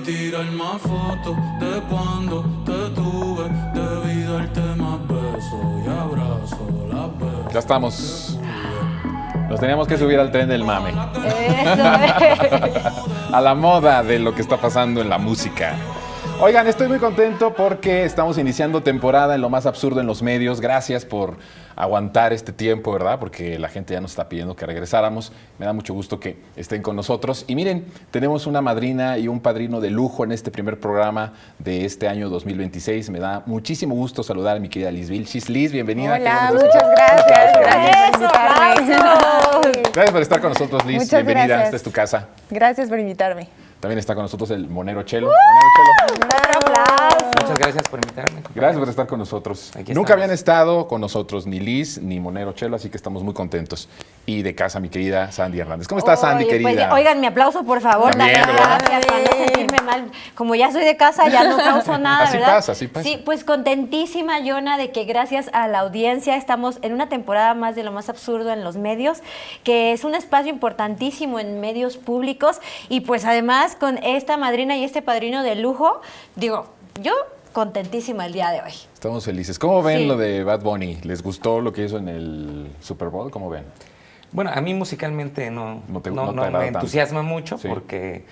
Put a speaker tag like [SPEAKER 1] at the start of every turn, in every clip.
[SPEAKER 1] tirar más fotos de cuando te tuve. Debí darte más besos y abrazos las veces.
[SPEAKER 2] Ya estamos. Nos teníamos que subir al tren del mame. A la moda de lo que está pasando en la música. Oigan, estoy muy contento porque estamos iniciando temporada en lo más absurdo en los medios. Gracias por aguantar este tiempo, ¿verdad? Porque la gente ya nos está pidiendo que regresáramos. Me da mucho gusto que estén con nosotros. Y miren, tenemos una madrina y un padrino de lujo en este primer programa de este año 2026. Me da muchísimo gusto saludar a mi querida Liz Vilchis. Liz, bienvenida.
[SPEAKER 3] Hola, muchas gracias.
[SPEAKER 2] Gracias por estar con nosotros, Liz.
[SPEAKER 3] Muchas
[SPEAKER 2] bienvenida,
[SPEAKER 3] gracias.
[SPEAKER 2] esta es tu casa.
[SPEAKER 3] Gracias por invitarme.
[SPEAKER 2] También está con nosotros el Monero Chelo. Monero Chelo.
[SPEAKER 3] Un aplauso.
[SPEAKER 4] Muchas gracias por invitarme.
[SPEAKER 2] Gracias por estar con nosotros.
[SPEAKER 4] Aquí
[SPEAKER 2] Nunca
[SPEAKER 4] estamos.
[SPEAKER 2] habían estado con nosotros ni Liz ni Monero Chelo, así que estamos muy contentos. Y de casa, mi querida Sandy Hernández. ¿Cómo estás, Sandy,
[SPEAKER 5] Oye,
[SPEAKER 2] querida?
[SPEAKER 5] pues, oigan, mi aplauso, por favor.
[SPEAKER 2] También,
[SPEAKER 5] Dale,
[SPEAKER 2] ¿verdad?
[SPEAKER 5] gracias, para no sentirme mal. Como ya soy de casa, ya no causo nada,
[SPEAKER 2] Así
[SPEAKER 5] ¿verdad?
[SPEAKER 2] pasa, así pasa.
[SPEAKER 5] Sí, pues contentísima, Yona, de que gracias a la audiencia estamos en una temporada más de lo más absurdo en los medios, que es un espacio importantísimo en medios públicos. Y pues además, con esta madrina y este padrino de lujo, digo, yo contentísima el día de hoy.
[SPEAKER 2] Estamos felices. ¿Cómo ven
[SPEAKER 5] Sí.
[SPEAKER 2] lo de Bad Bunny? ¿Les gustó lo que hizo en el Super Bowl? ¿Cómo ven?
[SPEAKER 4] Bueno, a mí musicalmente no
[SPEAKER 2] No te agrada
[SPEAKER 4] me
[SPEAKER 2] tanto.
[SPEAKER 4] entusiasma mucho
[SPEAKER 2] Sí.
[SPEAKER 4] porque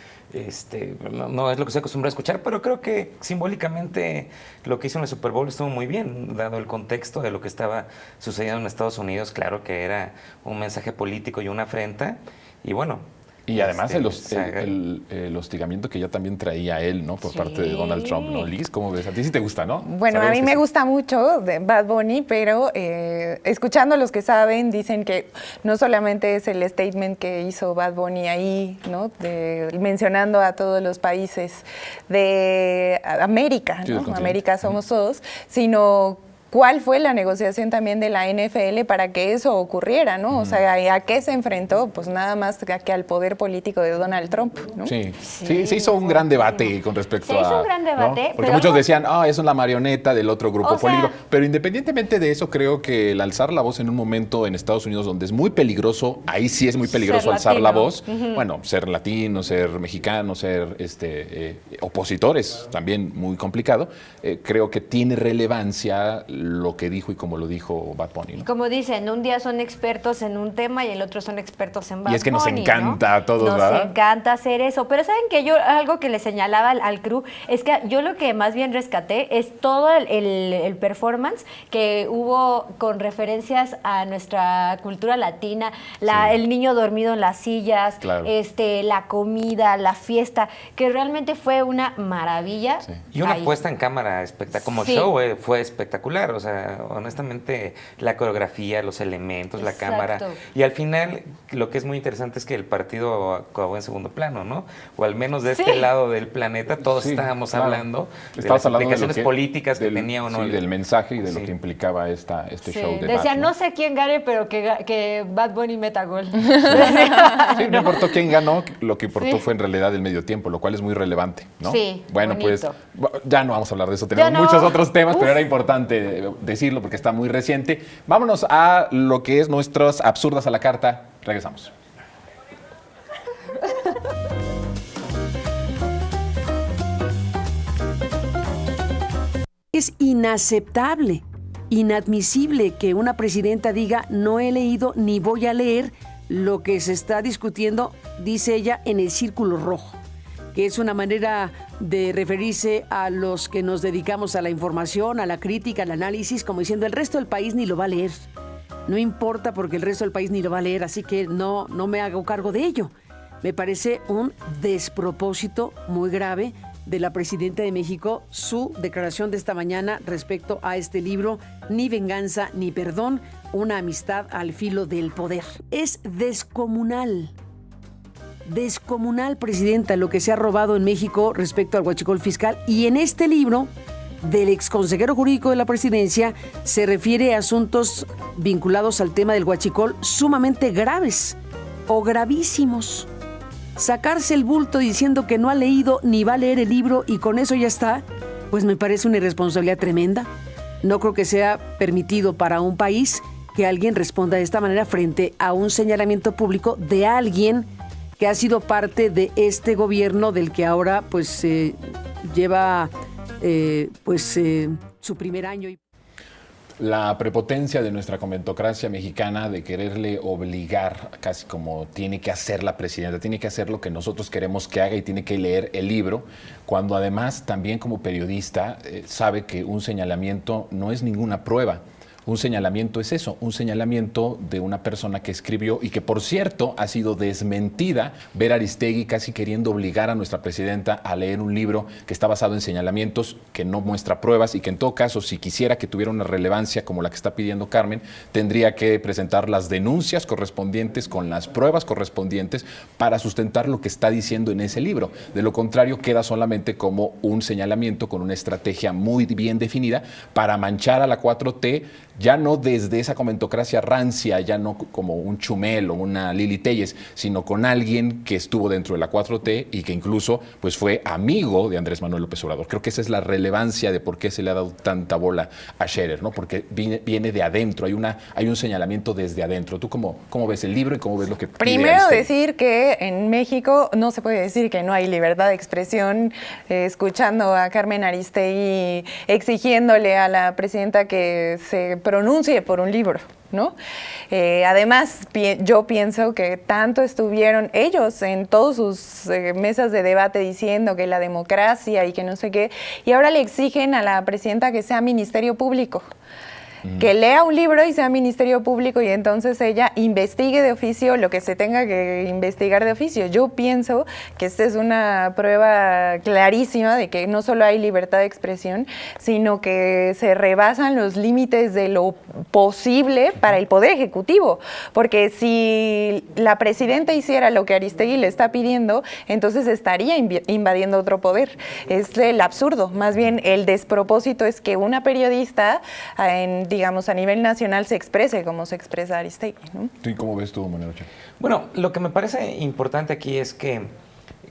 [SPEAKER 4] no es lo que estoy acostumbrado a escuchar, pero creo que simbólicamente lo que hizo en el Super Bowl estuvo muy bien, dado el contexto de lo que estaba sucediendo en Estados Unidos. Claro que era un mensaje político y una afrenta, y bueno.
[SPEAKER 2] Y además el
[SPEAKER 4] hostigamiento
[SPEAKER 2] hostigamiento que ya también traía él, ¿no? Por parte de Donald Trump, ¿no? Liz, ¿cómo ves? A ti sí te gusta, ¿no?
[SPEAKER 3] Bueno, a
[SPEAKER 2] Sabemos
[SPEAKER 3] mí
[SPEAKER 2] que
[SPEAKER 3] me
[SPEAKER 2] sí.
[SPEAKER 3] gusta mucho de Bad Bunny, pero escuchando a los que saben, dicen que no solamente es el statement que hizo Bad Bunny ahí, ¿no? Mencionando a todos los países de América,
[SPEAKER 2] Sí, del
[SPEAKER 3] ¿no?
[SPEAKER 2] continente.
[SPEAKER 3] América somos todos, sino cuál fue la negociación también de la NFL para que eso ocurriera, ¿no? O sea, ¿a qué se enfrentó? Pues nada más que al poder político de Donald Trump, ¿no?
[SPEAKER 2] Sí, se hizo un gran debate con respecto
[SPEAKER 5] Se hizo
[SPEAKER 2] a...
[SPEAKER 5] un gran
[SPEAKER 2] ¿no?
[SPEAKER 5] debate,
[SPEAKER 2] Porque
[SPEAKER 5] pero
[SPEAKER 2] muchos
[SPEAKER 5] algo-
[SPEAKER 2] decían, es una marioneta del otro grupo
[SPEAKER 5] O sea-
[SPEAKER 2] político. Pero independientemente de eso, creo que el alzar la voz en un momento en Estados Unidos donde es muy peligroso, ahí sí es muy peligroso
[SPEAKER 5] Ser
[SPEAKER 2] alzar la
[SPEAKER 5] latino.
[SPEAKER 2] voz. Bueno, ser latino, ser mexicano, ser opositores, también muy complicado. Creo que tiene relevancia lo que dijo y como lo dijo Bad Bunny, ¿no?
[SPEAKER 5] Como dicen, un día son expertos en un tema y el otro son expertos en Bad
[SPEAKER 2] Y es que nos
[SPEAKER 5] Bunny,
[SPEAKER 2] encanta
[SPEAKER 5] ¿no?
[SPEAKER 2] a todos,
[SPEAKER 5] nos
[SPEAKER 2] ¿verdad?
[SPEAKER 5] encanta hacer eso. Pero ¿saben que yo algo que le señalaba al crew? Es que yo lo que más bien rescaté es todo el performance que hubo con referencias a nuestra cultura latina,
[SPEAKER 2] Sí.
[SPEAKER 5] el niño dormido en las sillas,
[SPEAKER 2] Claro.
[SPEAKER 5] la comida, la fiesta, que realmente fue una maravilla.
[SPEAKER 2] Sí.
[SPEAKER 4] Y una
[SPEAKER 5] Ahí.
[SPEAKER 4] puesta en cámara espectacular, como
[SPEAKER 5] Sí.
[SPEAKER 4] show fue espectacular, o sea, honestamente la coreografía, los elementos, la
[SPEAKER 5] Exacto.
[SPEAKER 4] cámara, y al final lo que es muy interesante es que el partido acabó en segundo plano, ¿no? O al menos de este
[SPEAKER 5] Sí.
[SPEAKER 4] lado del planeta todos
[SPEAKER 2] Sí,
[SPEAKER 4] estábamos
[SPEAKER 2] claro.
[SPEAKER 4] hablando de
[SPEAKER 2] Estabas
[SPEAKER 4] las
[SPEAKER 2] hablando de lo
[SPEAKER 4] implicaciones
[SPEAKER 2] que-
[SPEAKER 4] políticas que
[SPEAKER 2] del-
[SPEAKER 4] tenía o no.
[SPEAKER 2] sí, del mensaje y de lo
[SPEAKER 4] Sí.
[SPEAKER 2] que implicaba este
[SPEAKER 5] Sí,
[SPEAKER 2] show de
[SPEAKER 5] decía,
[SPEAKER 2] Bad,
[SPEAKER 5] no sé quién gane, pero que Bad Bunny meta gol.
[SPEAKER 2] Sí, no importó quién ganó, lo que importó
[SPEAKER 5] Sí.
[SPEAKER 2] fue en realidad el medio tiempo, lo cual es muy relevante, ¿no?
[SPEAKER 5] Sí,
[SPEAKER 2] Bueno,
[SPEAKER 5] bonito.
[SPEAKER 2] pues ya no vamos a hablar de eso, tenemos
[SPEAKER 5] Ya no.
[SPEAKER 2] muchos otros temas, pero
[SPEAKER 5] Uf.
[SPEAKER 2] era importante decirlo porque está muy reciente. Vámonos a lo que es nuestras absurdas a la carta. Regresamos.
[SPEAKER 6] Es inaceptable, inadmisible que una presidenta diga no he leído ni voy a leer lo que se está discutiendo, dice ella, en el círculo rojo, que es una manera de referirse a los que nos dedicamos a la información, a la crítica, al análisis, como diciendo el resto del país ni lo va a leer. No importa porque el resto del país ni lo va a leer, así que no me hago cargo de ello. Me parece un despropósito muy grave de la presidenta de México, su declaración de esta mañana respecto a este libro, Ni venganza ni perdón, una amistad al filo del poder. Es descomunal. Descomunal, presidenta, lo que se ha robado en México respecto al huachicol fiscal. Y en este libro del exconsejero jurídico de la presidencia se refiere a asuntos vinculados al tema del huachicol sumamente graves o gravísimos. Sacarse el bulto diciendo que no ha leído ni va a leer el libro y con eso ya está, pues me parece una irresponsabilidad tremenda. No creo que sea permitido para un país que alguien responda de esta manera frente a un señalamiento público de alguien que ha sido parte de este gobierno del que ahora pues lleva su primer año.
[SPEAKER 2] La prepotencia de nuestra conventocracia mexicana de quererle obligar, casi como tiene que hacer la presidenta, tiene que hacer lo que nosotros queremos que haga y tiene que leer el libro, cuando además también como periodista sabe que un señalamiento no es ninguna prueba. Un señalamiento es eso, un señalamiento de una persona que escribió y que, por cierto, ha sido desmentida. Ver a Aristegui casi queriendo obligar a nuestra presidenta a leer un libro que está basado en señalamientos, que no muestra pruebas y que en todo caso, si quisiera que tuviera una relevancia como la que está pidiendo Carmen, tendría que presentar las denuncias correspondientes con las pruebas correspondientes para sustentar lo que está diciendo en ese libro. De lo contrario, queda solamente como un señalamiento con una estrategia muy bien definida para manchar a la 4T, ya no desde esa comentocracia rancia, ya no como un Chumel o una Lili Téllez, sino con alguien que estuvo dentro de la 4T y que incluso pues fue amigo de Andrés Manuel López Obrador. Creo que esa es la relevancia de por qué se le ha dado tanta bola a Scherer, ¿no? Porque viene de adentro, hay un señalamiento desde adentro. ¿Tú cómo ves el libro y cómo ves lo que pide
[SPEAKER 3] Primero
[SPEAKER 2] Aristegui?
[SPEAKER 3] decir que en México no se puede decir que no hay libertad de expresión, escuchando a Carmen Aristegui exigiéndole a la presidenta que se pronuncie por un libro, ¿no? Además, yo pienso que tanto estuvieron ellos en todas sus mesas de debate diciendo que la democracia y que no sé qué, y ahora le exigen a la presidenta que sea Ministerio Público. Que lea un libro y sea Ministerio Público y entonces ella investigue de oficio lo que se tenga que investigar de oficio. Yo pienso que esta es una prueba clarísima de que no solo hay libertad de expresión, sino que se rebasan los límites de lo posible para el Poder Ejecutivo. Porque si la presidenta hiciera lo que Aristegui le está pidiendo, entonces estaría invadiendo otro poder. Es el absurdo. Más bien, el despropósito es que una periodista digamos, a nivel nacional se exprese como se expresa Aristegui, ¿no?
[SPEAKER 2] ¿Y cómo ves tú, Manuel Ochoa?
[SPEAKER 4] Bueno, lo que me parece importante aquí es que,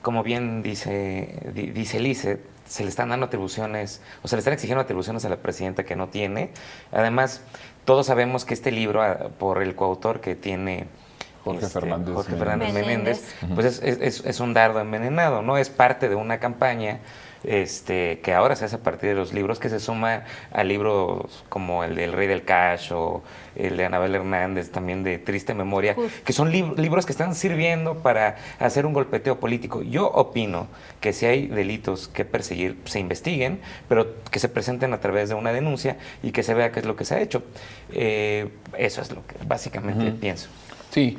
[SPEAKER 4] como bien dice Lice, se le están dando atribuciones, o se le están exigiendo atribuciones a la presidenta que no tiene. Además, todos sabemos que este libro, por el coautor que tiene
[SPEAKER 2] Jorge Fernández
[SPEAKER 4] Menéndez, pues es un dardo envenenado, ¿no? Es parte de una campaña que ahora se hace a partir de los libros, que se suma a libros como el del Rey del Cash o el de Anabel Hernández, también de Triste Memoria, que son libros que están sirviendo para hacer un golpeteo político. Yo opino que si hay delitos que perseguir, se investiguen, pero que se presenten a través de una denuncia y que se vea qué es lo que se ha hecho. Eso es lo que básicamente pienso.
[SPEAKER 2] Sí,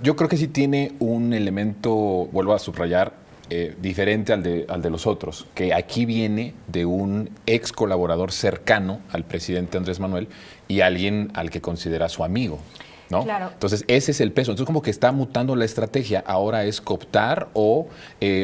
[SPEAKER 2] yo creo que sí tiene un elemento, vuelvo a subrayar, diferente al de los otros, que aquí viene de un ex colaborador cercano al presidente Andrés Manuel y alguien al que considera su amigo, ¿no?
[SPEAKER 5] Claro.
[SPEAKER 2] Entonces, ese es el peso. Entonces, como que está mutando la estrategia. Ahora es cooptar o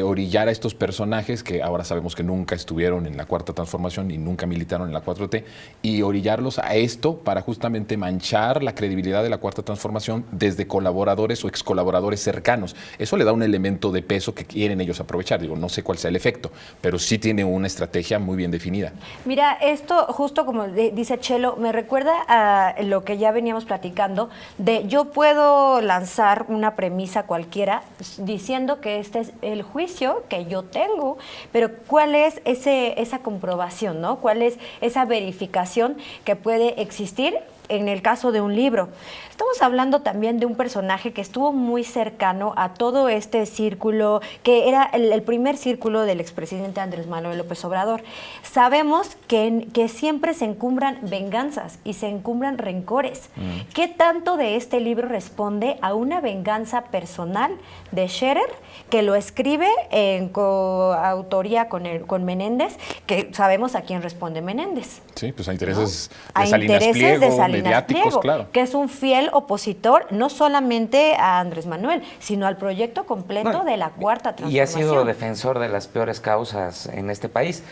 [SPEAKER 2] orillar a estos personajes que ahora sabemos que nunca estuvieron en la Cuarta Transformación y nunca militaron en la 4T, y orillarlos a esto para justamente manchar la credibilidad de la Cuarta Transformación desde colaboradores o ex colaboradores cercanos. Eso le da un elemento de peso que quieren ellos aprovechar. Digo, no sé cuál sea el efecto, pero sí tiene una estrategia muy bien definida.
[SPEAKER 5] Mira, esto justo como dice Chelo, me recuerda a lo que ya veníamos platicando de yo puedo lanzar una premisa cualquiera diciendo que este es el juicio que yo tengo, pero ¿cuál es esa comprobación, ¿no? ¿Cuál es esa verificación que puede existir en el caso de un libro? Estamos hablando también de un personaje que estuvo muy cercano a todo este círculo, que era el primer círculo del expresidente Andrés Manuel López Obrador. Sabemos que siempre se encumbran venganzas y se encumbran rencores. ¿Qué tanto de este libro responde a una venganza personal de Scherer, que lo escribe en coautoría con Menéndez, que sabemos a quién responde Menéndez?
[SPEAKER 2] Sí, pues a intereses
[SPEAKER 5] ¿No?
[SPEAKER 2] de Salinas Pliego, mediáticos,
[SPEAKER 5] Pliego,
[SPEAKER 2] claro.
[SPEAKER 5] Que es un fiel opositor no solamente a Andrés Manuel, sino al proyecto completo de la Cuarta Transformación.
[SPEAKER 4] Y ha sido defensor de las peores causas en este país.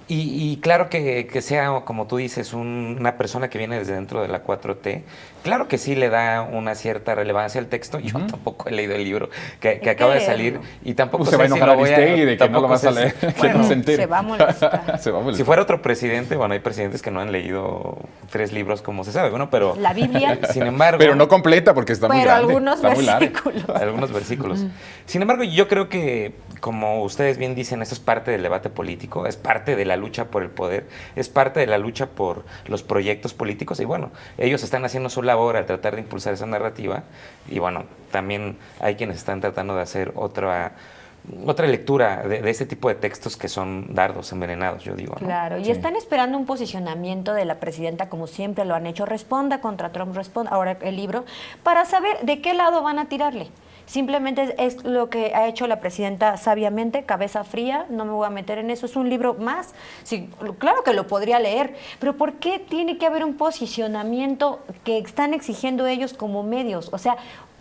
[SPEAKER 4] Y claro que sea, como tú dices, una persona que viene desde dentro de la 4T, claro que sí le da una cierta relevancia al texto. Yo tampoco he leído el libro que acaba de salir y tampoco
[SPEAKER 2] se va a enojar Aristegui de que no lo vas a leer, que no se entere.
[SPEAKER 5] Se va a molestar.
[SPEAKER 2] Se va a molestar.
[SPEAKER 4] Si fuera otro presidente, bueno, hay presidentes que no han leído 3 libros, como se sabe, bueno, pero...
[SPEAKER 5] La Biblia.
[SPEAKER 4] Sin embargo...
[SPEAKER 2] Pero no completa porque está muy
[SPEAKER 5] Pero
[SPEAKER 2] grande.
[SPEAKER 5] algunos
[SPEAKER 2] está muy larga.
[SPEAKER 5] versículos.
[SPEAKER 4] Algunos versículos. Sin embargo, yo creo que, como ustedes bien dicen, esto es parte del debate político, es parte de la lucha por el poder, es parte de la lucha por los proyectos políticos y bueno, ellos están haciendo su labor al tratar de impulsar esa narrativa y bueno, también hay quienes están tratando de hacer otra lectura de este tipo de textos que son dardos envenenados, yo digo, ¿no?
[SPEAKER 5] Claro, y están esperando un posicionamiento de la presidenta, como siempre lo han hecho, responda contra Trump, responda, ahora el libro, para saber de qué lado van a tirarle. Simplemente es lo que ha hecho la presidenta sabiamente, cabeza fría, no me voy a meter en eso, es un libro más. Sí, claro que lo podría leer, pero ¿por qué tiene que haber un posicionamiento que están exigiendo ellos como medios? O sea,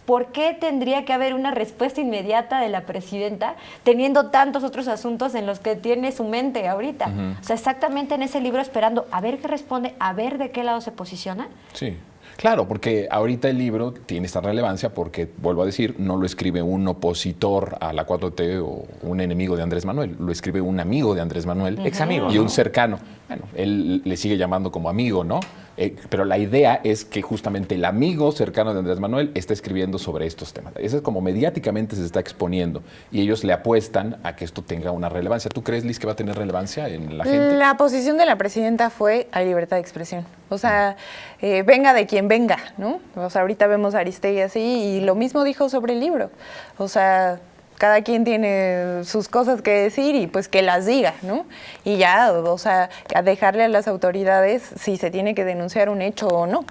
[SPEAKER 5] ¿por qué tendría que haber una respuesta inmediata de la presidenta teniendo tantos otros asuntos en los que tiene su mente ahorita? O sea, exactamente en ese libro esperando a ver qué responde, a ver de qué lado se posiciona.
[SPEAKER 2] Sí. Claro, porque ahorita el libro tiene esta relevancia porque, vuelvo a decir, no lo escribe un opositor a la 4T o un enemigo de Andrés Manuel, lo escribe un amigo de Andrés Manuel.
[SPEAKER 4] Ex amigo,
[SPEAKER 2] y
[SPEAKER 4] ¿no?
[SPEAKER 2] un cercano. Bueno, él le sigue llamando como amigo, ¿no? Pero la idea es que justamente el amigo cercano de Andrés Manuel está escribiendo sobre estos temas. Eso es como mediáticamente se está exponiendo y ellos le apuestan a que esto tenga una relevancia. ¿Tú crees, Liz, que va a tener relevancia en la gente?
[SPEAKER 3] La posición de la presidenta fue a libertad de expresión. O sea, venga de quien venga, ¿no? O sea, ahorita vemos a Aristegui así y lo mismo dijo sobre el libro. O sea, cada quien tiene sus cosas que decir y pues que las diga, ¿no? Y ya, o sea, a dejarle a las autoridades si se tiene que denunciar un hecho o no.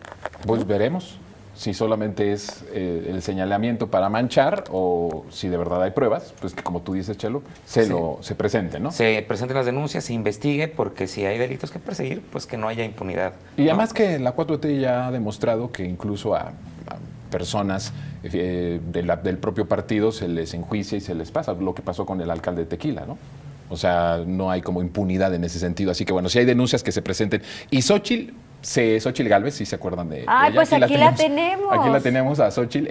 [SPEAKER 2] Pues veremos si solamente es el señalamiento para manchar o si de verdad hay pruebas, pues que como tú dices, Chelo, se presente, ¿no?
[SPEAKER 4] Se presenten las denuncias, se investigue, porque si hay delitos que perseguir, pues que no haya impunidad.
[SPEAKER 2] Y
[SPEAKER 4] ¿no?
[SPEAKER 2] además que la 4T ya ha demostrado que incluso a personas del propio partido se les enjuicia y se les pasa, lo que pasó con el alcalde de Tequila, ¿no? O sea, no hay como impunidad en ese sentido. Así que bueno, si hay denuncias que se presenten. Y Xóchitl Gálvez, si se acuerdan de
[SPEAKER 5] Ay,
[SPEAKER 2] ella.
[SPEAKER 5] pues aquí la tenemos.
[SPEAKER 2] Aquí la tenemos a Xóchitl,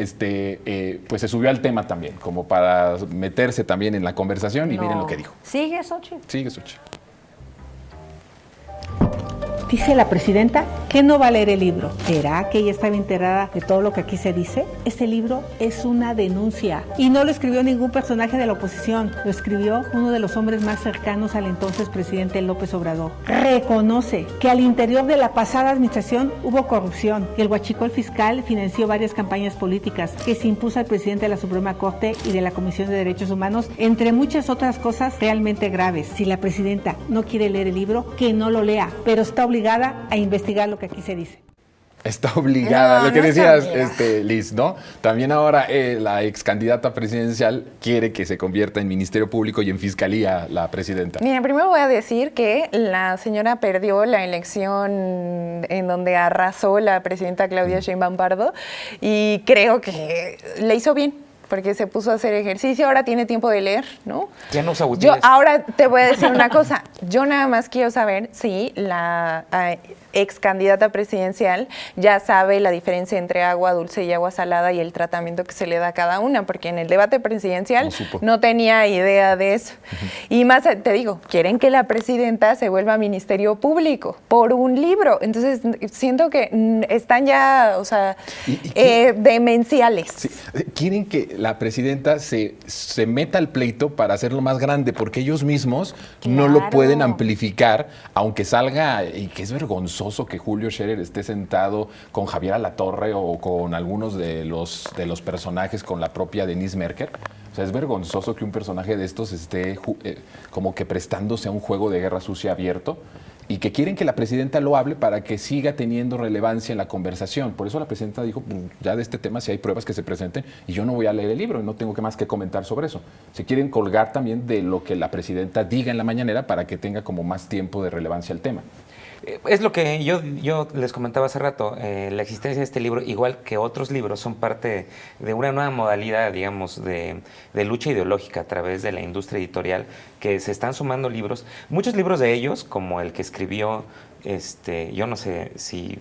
[SPEAKER 2] pues se subió al tema también, como para meterse también en la conversación y miren lo que dijo.
[SPEAKER 5] Sigue, Xóchitl.
[SPEAKER 2] Sigue Xóchitl.
[SPEAKER 7] Dice la presidenta que no va a leer el libro. ¿Será que ella estaba enterada de todo lo que aquí se dice? Este libro es una denuncia y no lo escribió ningún personaje de la oposición. Lo escribió uno de los hombres más cercanos al entonces presidente López Obrador. Reconoce que al interior de la pasada administración hubo corrupción, que el huachicol fiscal financió varias campañas políticas, que se impuso al presidente de la Suprema Corte y de la Comisión de Derechos Humanos, entre muchas otras cosas realmente graves. Si la presidenta no quiere leer el libro, que no lo lea, pero está obligada a investigar lo que aquí se dice.
[SPEAKER 2] Está obligada,
[SPEAKER 3] No,
[SPEAKER 2] lo que
[SPEAKER 3] no está
[SPEAKER 2] decías,
[SPEAKER 3] obligada.
[SPEAKER 2] Liz, ¿no? También ahora la ex candidata presidencial quiere que se convierta en Ministerio Público y en Fiscalía la presidenta.
[SPEAKER 3] Mira, primero voy a decir que la señora perdió la elección en donde arrasó la presidenta Claudia Sheinbaum Pardo y creo que le hizo bien porque se puso a hacer ejercicio, ahora tiene tiempo de leer, ¿no?
[SPEAKER 4] Ya no usa
[SPEAKER 3] Yo
[SPEAKER 4] útiles.
[SPEAKER 3] ahora te voy a decir una cosa, yo nada más quiero saber si la ex candidata presidencial ya sabe la diferencia entre agua dulce y agua salada y el tratamiento que se le da a cada una, porque en el debate presidencial
[SPEAKER 2] No supo.
[SPEAKER 3] no tenía idea de eso. Y más, te digo, quieren que la presidenta se vuelva Ministerio Público por un libro. Entonces, siento que están ya, o sea, demenciales.
[SPEAKER 2] Sí, quieren que la presidenta se meta al pleito para hacerlo más grande, porque ellos mismos no lo
[SPEAKER 5] Claro.
[SPEAKER 2] pueden amplificar, aunque salga, y que es vergonzoso que Julio Scherer esté sentado con Javier Alatorre o con algunos de los personajes, con la propia Denise Merker. O sea, es vergonzoso que un personaje de estos esté como que prestándose a un juego de guerra sucia abierto y que quieren que la presidenta lo hable para que siga teniendo relevancia en la conversación. Por eso la presidenta dijo, ya de este tema si hay pruebas que se presenten y yo no voy a leer el libro y no tengo que más que comentar sobre eso. Se quieren colgar también de lo que la presidenta diga en la mañanera para que tenga como más tiempo de relevancia el tema.
[SPEAKER 4] Es lo que yo les comentaba hace rato, la existencia de este libro, igual que otros libros, son parte de una nueva modalidad, digamos, de lucha ideológica a través de la industria editorial, que se están sumando libros, muchos libros de ellos, como el que escribió, yo no sé si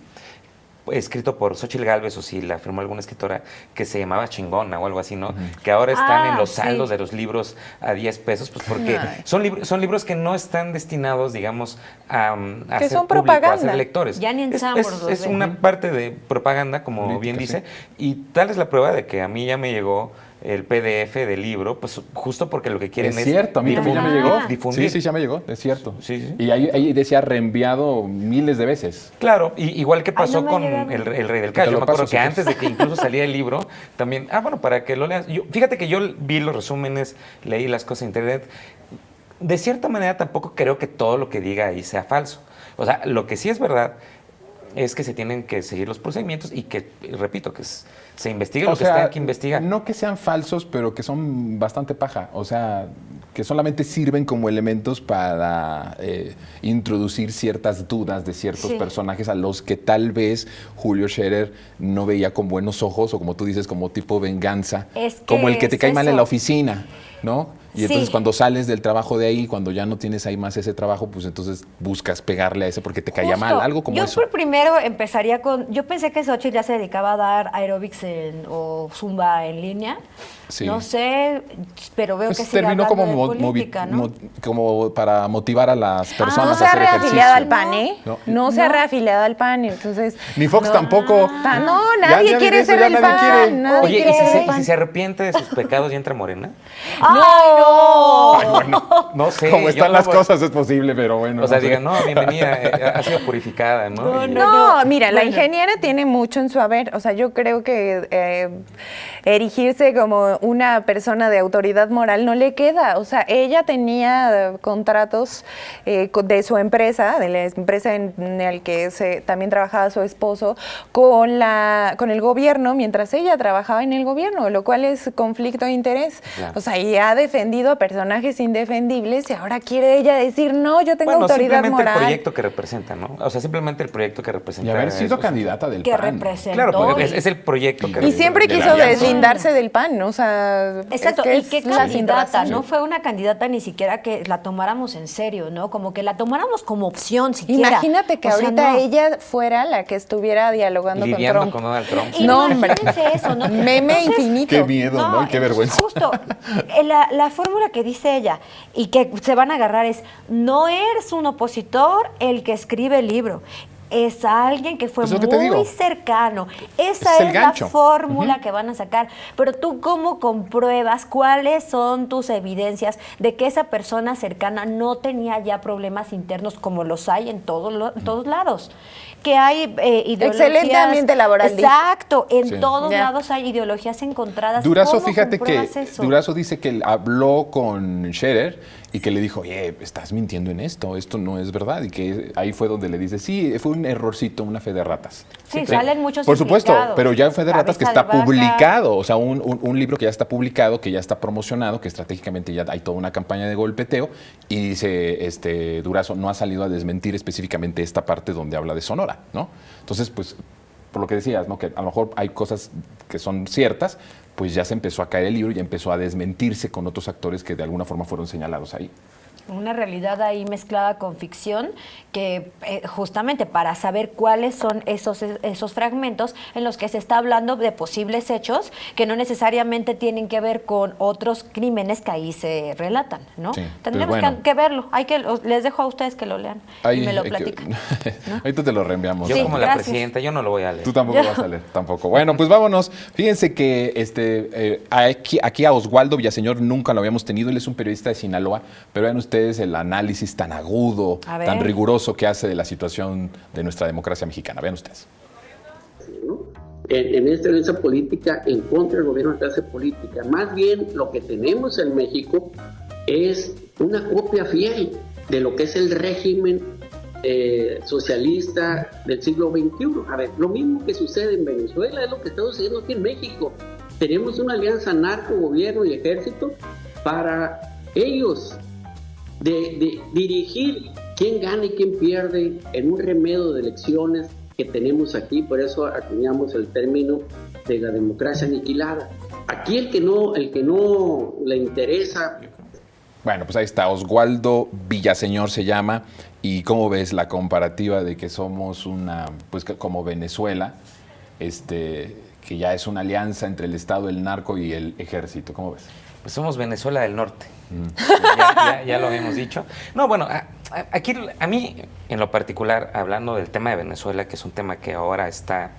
[SPEAKER 4] escrito por Xóchitl Gálvez o si la firmó alguna escritora, que se llamaba Chingona o algo así, ¿no? Que ahora están en los saldos de los libros a 10 pesos, pues porque son libros que no están destinados, digamos, a
[SPEAKER 3] que
[SPEAKER 4] ser
[SPEAKER 3] son
[SPEAKER 4] público,
[SPEAKER 3] propaganda.
[SPEAKER 4] a ser lectores.
[SPEAKER 5] Ya ni en Sambors
[SPEAKER 4] es una parte de propaganda, como
[SPEAKER 2] Política,
[SPEAKER 4] bien dice,
[SPEAKER 2] sí.
[SPEAKER 4] y tal es la prueba de que a mí ya me llegó el PDF del libro, pues justo porque lo que quieren
[SPEAKER 2] Es cierto, a mí también ya me llegó.
[SPEAKER 4] difundir.
[SPEAKER 2] Sí, ya me llegó, es cierto.
[SPEAKER 4] Sí.
[SPEAKER 2] Y ahí decía reenviado miles de veces.
[SPEAKER 4] Claro, igual que pasó
[SPEAKER 5] no me
[SPEAKER 4] con
[SPEAKER 5] llegaron.
[SPEAKER 4] el Rey del
[SPEAKER 2] Te
[SPEAKER 4] Caos.
[SPEAKER 2] lo
[SPEAKER 4] Yo me acuerdo
[SPEAKER 2] paso,
[SPEAKER 4] que
[SPEAKER 2] si
[SPEAKER 4] antes de que incluso saliera el libro, también, bueno, para que lo leas. Fíjate que yo vi los resúmenes, leí las cosas en internet. De cierta manera tampoco creo que todo lo que diga ahí sea falso. O sea, lo que sí es verdad es que se tienen que seguir los procedimientos y que, repito, que se investigue lo que está que investigar.
[SPEAKER 2] No que sean falsos, pero que son bastante paja. O sea, que solamente sirven como elementos para introducir ciertas dudas de ciertos personajes a los que tal vez Julio Scherer no veía con buenos ojos, o como tú dices, como tipo venganza, como el que te cae mal en la oficina, ¿no? Y entonces cuando sales del trabajo de ahí, cuando ya no tienes ahí más ese trabajo, pues entonces buscas pegarle a ese porque te caía mal, algo como eso.
[SPEAKER 5] Yo primero empezaría yo pensé que Xóchitl ya se dedicaba a dar aeróbics o zumba en línea.
[SPEAKER 2] Sí.
[SPEAKER 5] No sé, pero veo
[SPEAKER 2] Pues
[SPEAKER 5] que sigue
[SPEAKER 2] terminó
[SPEAKER 5] hablando
[SPEAKER 2] como,
[SPEAKER 5] de política, ¿no?
[SPEAKER 2] como para motivar a las personas
[SPEAKER 3] No se
[SPEAKER 2] a
[SPEAKER 3] ha
[SPEAKER 2] hacer ejercicio.
[SPEAKER 3] reafiliado al PAN, ¿eh?
[SPEAKER 2] No.
[SPEAKER 3] Se ha reafiliado al PAN, entonces...
[SPEAKER 2] Ni Fox tampoco.
[SPEAKER 3] No, nadie quiere
[SPEAKER 2] eso,
[SPEAKER 3] ser
[SPEAKER 2] ya
[SPEAKER 3] del
[SPEAKER 2] nadie
[SPEAKER 3] PAN.
[SPEAKER 2] quiere.
[SPEAKER 3] Nadie
[SPEAKER 4] Oye,
[SPEAKER 3] quiere
[SPEAKER 4] ¿y
[SPEAKER 3] ser del
[SPEAKER 4] si
[SPEAKER 3] PAN.
[SPEAKER 4] se arrepiente de sus pecados y entra Morena? No sé.
[SPEAKER 2] Como
[SPEAKER 4] yo
[SPEAKER 2] están
[SPEAKER 4] no
[SPEAKER 2] las
[SPEAKER 4] voy-
[SPEAKER 2] cosas es posible, pero bueno.
[SPEAKER 4] O sea,
[SPEAKER 2] no sé.
[SPEAKER 4] digan, no, bienvenida, ha sido purificada, ¿no?
[SPEAKER 3] No, mira, la ingeniera tiene mucho en su haber. O sea, yo creo que erigirse como una persona de autoridad moral no le queda. O sea, ella tenía contratos de su empresa, de la empresa en la que también trabajaba su esposo, con el gobierno, mientras ella trabajaba en el gobierno, lo cual es conflicto de interés.
[SPEAKER 4] Claro.
[SPEAKER 3] O sea, y ha defendido a personajes indefendibles y ahora quiere ella decir, no, yo tengo
[SPEAKER 4] Bueno,
[SPEAKER 3] autoridad
[SPEAKER 4] simplemente
[SPEAKER 3] moral.
[SPEAKER 4] el proyecto que representa, ¿no? O sea, simplemente el proyecto que representa.
[SPEAKER 2] Y haber sido
[SPEAKER 4] eso.
[SPEAKER 2] candidata del
[SPEAKER 5] Que
[SPEAKER 2] PAN.
[SPEAKER 5] representó.
[SPEAKER 4] Claro, porque es el proyecto que
[SPEAKER 3] Y siempre
[SPEAKER 2] de la
[SPEAKER 3] quiso
[SPEAKER 2] alianza.
[SPEAKER 3] deslindarse del PAN, ¿no? O sea,
[SPEAKER 5] Exacto,
[SPEAKER 3] es que
[SPEAKER 5] y
[SPEAKER 3] es
[SPEAKER 5] qué
[SPEAKER 3] la sin
[SPEAKER 5] candidata,
[SPEAKER 3] razón.
[SPEAKER 5] no fue una candidata ni siquiera que la tomáramos en serio, ¿no? Como que la tomáramos como opción siquiera.
[SPEAKER 3] Imagínate que
[SPEAKER 5] O sea,
[SPEAKER 3] ahorita
[SPEAKER 5] no.
[SPEAKER 3] ella fuera la que estuviera dialogando
[SPEAKER 4] lidiando
[SPEAKER 3] con
[SPEAKER 4] con
[SPEAKER 3] Trump.
[SPEAKER 4] Donald Trump.
[SPEAKER 5] Y
[SPEAKER 3] No, hombre.
[SPEAKER 5] imagínense eso, ¿no?
[SPEAKER 3] Meme
[SPEAKER 5] Entonces,
[SPEAKER 3] infinito.
[SPEAKER 2] Qué miedo, ¿no? Y qué vergüenza.
[SPEAKER 5] Justo, la fórmula que dice ella y que se van a agarrar es, no eres un opositor el que escribe el libro. Es alguien que fue
[SPEAKER 2] Es lo que te digo.
[SPEAKER 5] muy cercano. Esa
[SPEAKER 2] Es el
[SPEAKER 5] es
[SPEAKER 2] gancho.
[SPEAKER 5] la fórmula que van a sacar. Pero tú, ¿cómo compruebas cuáles son tus evidencias de que esa persona cercana no tenía ya problemas internos como los hay en todos lados? Que hay ideologías...
[SPEAKER 3] Excelente ambiente laboral, dice.
[SPEAKER 5] Exacto, en
[SPEAKER 2] Sí.
[SPEAKER 5] todos
[SPEAKER 3] Ya.
[SPEAKER 5] lados hay ideologías encontradas.
[SPEAKER 2] Durazo,
[SPEAKER 5] ¿Cómo
[SPEAKER 2] fíjate que
[SPEAKER 5] compruebas eso?
[SPEAKER 2] Durazo dice que habló con Scherer y que le dijo, oye, estás mintiendo en esto no es verdad. Y que ahí fue donde le dice, sí, fue un errorcito, una fe de ratas.
[SPEAKER 5] Sí, salen muchos
[SPEAKER 2] Por supuesto,
[SPEAKER 5] implicados.
[SPEAKER 2] pero ya fe de ratas que
[SPEAKER 5] Cabeza
[SPEAKER 2] está
[SPEAKER 5] de vaca.
[SPEAKER 2] publicado, o sea, un libro que ya está publicado, que ya está promocionado, que estratégicamente ya hay toda una campaña de golpeteo, y dice, Durazo no ha salido a desmentir específicamente esta parte donde habla de Sonora, ¿no? Entonces, pues, por lo que decías, ¿no? Que a lo mejor hay cosas que son ciertas, pues ya se empezó a caer el libro y ya empezó a desmentirse con otros actores que de alguna forma fueron señalados ahí.
[SPEAKER 5] Una realidad ahí mezclada con ficción que justamente para saber cuáles son esos fragmentos en los que se está hablando de posibles hechos que no necesariamente tienen que ver con otros crímenes que ahí se relatan, ¿no?
[SPEAKER 2] Sí,
[SPEAKER 5] Tendríamos
[SPEAKER 2] pues bueno.
[SPEAKER 5] que verlo. Les dejo a ustedes que lo lean y me lo
[SPEAKER 2] hay que-
[SPEAKER 5] platican.
[SPEAKER 2] Ahorita te lo reenviamos.
[SPEAKER 4] Yo
[SPEAKER 5] Sí,
[SPEAKER 4] como la
[SPEAKER 5] gracias.
[SPEAKER 4] presidenta, yo no lo voy a leer.
[SPEAKER 2] Tú tampoco vas a leer, tampoco. Bueno, pues vámonos. Fíjense que aquí a Oswaldo Villaseñor nunca lo habíamos tenido. Él es un periodista de Sinaloa, pero vean ustedes el análisis tan agudo,
[SPEAKER 5] A ver.
[SPEAKER 2] tan riguroso que hace de la situación de nuestra democracia mexicana. Vean ustedes.
[SPEAKER 8] ¿no? En esa política en contra del gobierno de clase política. Más bien lo que tenemos en México es una copia fiel de lo que es el régimen socialista del siglo XXI. A ver, lo mismo que sucede en Venezuela es lo que está sucediendo aquí en México. Tenemos una alianza narco, gobierno y ejército para ellos de dirigir quién gana y quién pierde en un remedio de elecciones que tenemos aquí. Por eso acuñamos el término de la democracia aniquilada. Aquí el que no le interesa.
[SPEAKER 2] Bueno, pues ahí está, Oswaldo Villaseñor se llama. ¿Y cómo ves la comparativa de que somos una, pues como Venezuela, que ya es una alianza entre el Estado, el narco y el ejército? ¿Cómo ves?
[SPEAKER 4] Pues somos Venezuela del Norte. Ya lo habíamos dicho. No, bueno, aquí a mí en lo particular, hablando del tema de Venezuela, que es un tema que ahora está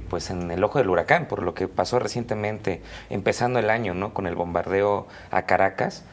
[SPEAKER 4] pues en el ojo del huracán, por lo que pasó recientemente, empezando el año, ¿no? Con el bombardeo a Caracas.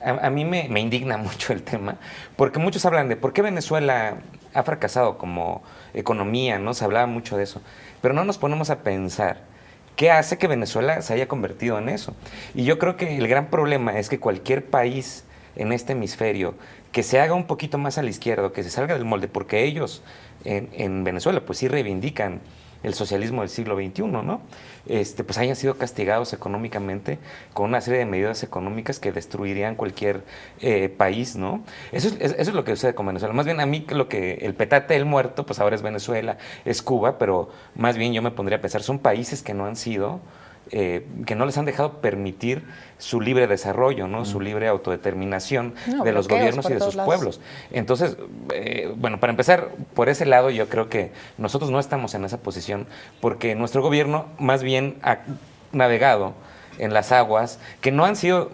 [SPEAKER 4] A mí me indigna mucho el tema, porque muchos hablan de por qué Venezuela ha fracasado como economía, ¿no? Se hablaba mucho de eso, pero no nos ponemos a pensar qué hace que Venezuela se haya convertido en eso. Y yo creo que el gran problema es que cualquier país en este hemisferio que se haga un poquito más a la izquierda, que se salga del molde, porque ellos en Venezuela pues sí reivindican el socialismo del siglo XXI, ¿no? Pues hayan sido castigados económicamente con una serie de medidas económicas que destruirían cualquier país, ¿no? Eso es lo que sucede con Venezuela. Más bien a mí el petate del muerto, pues ahora es Venezuela, es Cuba, pero más bien yo me pondría a pensar, son países que no han sido, que no les han dejado permitir su libre desarrollo, ¿no? Su libre autodeterminación de los gobiernos y de sus pueblos. Entonces, bueno, para empezar, por ese lado yo creo que nosotros no estamos en esa posición porque nuestro gobierno más bien ha navegado en las aguas que no han sido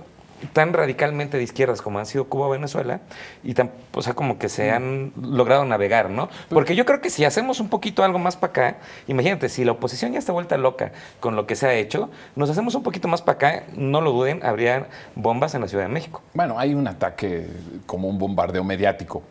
[SPEAKER 4] tan radicalmente de izquierdas como han sido Cuba o Venezuela, y o sea, como que se han logrado navegar, ¿no? Porque yo creo que si hacemos un poquito algo más para acá, imagínate, si la oposición ya está vuelta loca con lo que se ha hecho, nos hacemos un poquito más para acá, no lo duden, habría bombas en la Ciudad de México.
[SPEAKER 2] Bueno, hay un ataque como un bombardeo mediático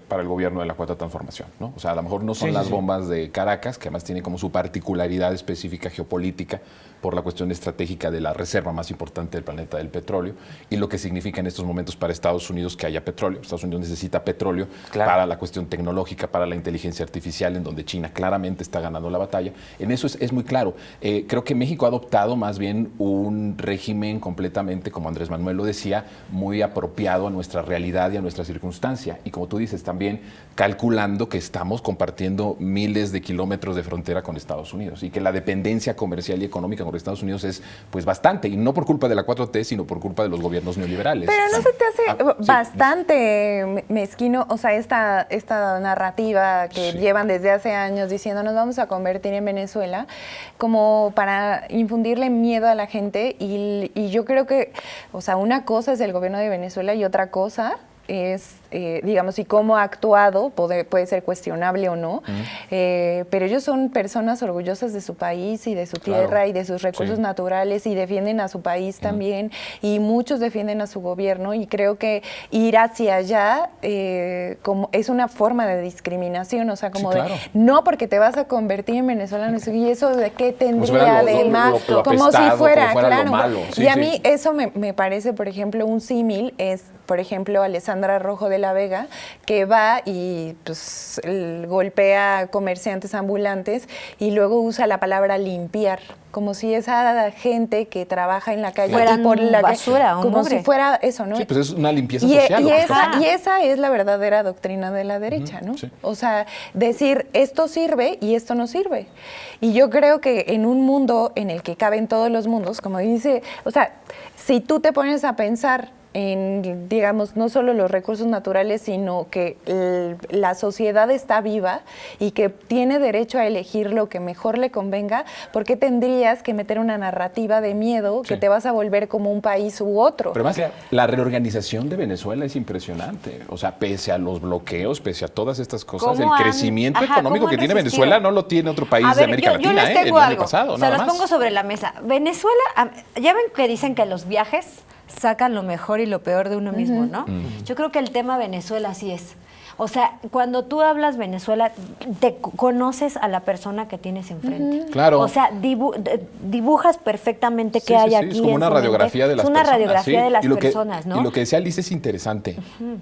[SPEAKER 2] para el gobierno de la Cuarta Transformación, ¿no? O sea, a lo mejor no son las bombas de Caracas, que además tiene como su particularidad específica geopolítica por la cuestión estratégica de la reserva más importante del planeta del petróleo y lo que significa en estos momentos para Estados Unidos que haya petróleo. Estados Unidos necesita petróleo para la cuestión tecnológica, para la inteligencia artificial, en donde China claramente está ganando la batalla. En eso es muy claro. Creo que México ha adoptado más bien un régimen completamente, como Andrés Manuel lo decía, muy apropiado a nuestra realidad y a nuestra circunstancia. Y como tú dices, también calculando que estamos compartiendo miles de kilómetros de frontera con Estados Unidos y que la dependencia comercial y económica con Estados Unidos es pues bastante, y no por culpa de la 4T, sino por culpa de los gobiernos neoliberales.
[SPEAKER 3] Pero ¿no se te hace bastante mezquino, o sea, esta narrativa que llevan desde hace años diciendo nos vamos a convertir en Venezuela, como para infundirle miedo a la gente? Y yo creo que, o sea, una cosa es el gobierno de Venezuela y otra cosa es, digamos, y cómo ha actuado, puede ser cuestionable o no, pero ellos son personas orgullosas de su país y de su tierra y de sus recursos naturales, y defienden a su país también, y muchos defienden a su gobierno, y creo que ir hacia allá como es una forma de discriminación, o sea, como de, no porque te vas a convertir en venezolano, y eso de qué tendría de mal, como si fuera claro,
[SPEAKER 2] malo.
[SPEAKER 3] Y a mí eso me parece, por ejemplo, un símil es, por ejemplo, Alessandra Rojo de la Vega, que va y pues golpea comerciantes ambulantes y luego usa la palabra limpiar, como si esa gente que trabaja en la calle
[SPEAKER 5] fuera
[SPEAKER 3] por la
[SPEAKER 5] basura,
[SPEAKER 3] como si fuera eso, ¿no?
[SPEAKER 2] Sí, pues es una limpieza social.
[SPEAKER 3] Y esa es la verdadera doctrina de la derecha, ¿no?
[SPEAKER 2] Sí.
[SPEAKER 3] O sea, decir esto sirve y esto no sirve. Y yo creo que en un mundo en el que caben todos los mundos, como dice, o sea, si tú te pones a pensar en, digamos, no solo los recursos naturales, sino que la sociedad está viva y que tiene derecho a elegir lo que mejor le convenga, ¿por qué tendrías que meter una narrativa de miedo que te vas a volver como un país u otro?
[SPEAKER 2] Pero además, la reorganización de Venezuela es impresionante. O sea, pese a los bloqueos, pese a todas estas cosas, el crecimiento económico que tiene Venezuela no lo tiene otro país de América Latina,
[SPEAKER 5] yo les tengo
[SPEAKER 2] el año
[SPEAKER 5] algo.
[SPEAKER 2] pasado.
[SPEAKER 5] Se los pongo sobre la mesa. Venezuela, ya ven que dicen que los viajes sacan lo mejor y lo peor de uno mismo, ¿no? Yo creo que el tema Venezuela así es. O sea, cuando tú hablas Venezuela, te conoces a la persona que tienes enfrente.
[SPEAKER 2] Claro.
[SPEAKER 5] O sea, dibujas perfectamente qué hay aquí.
[SPEAKER 2] Es como
[SPEAKER 5] en
[SPEAKER 2] una
[SPEAKER 5] su mente.
[SPEAKER 2] radiografía de las
[SPEAKER 5] Es una
[SPEAKER 2] personas.
[SPEAKER 5] radiografía de las
[SPEAKER 2] Y lo que-
[SPEAKER 5] personas, ¿no?
[SPEAKER 2] Y lo que decía Liz es interesante,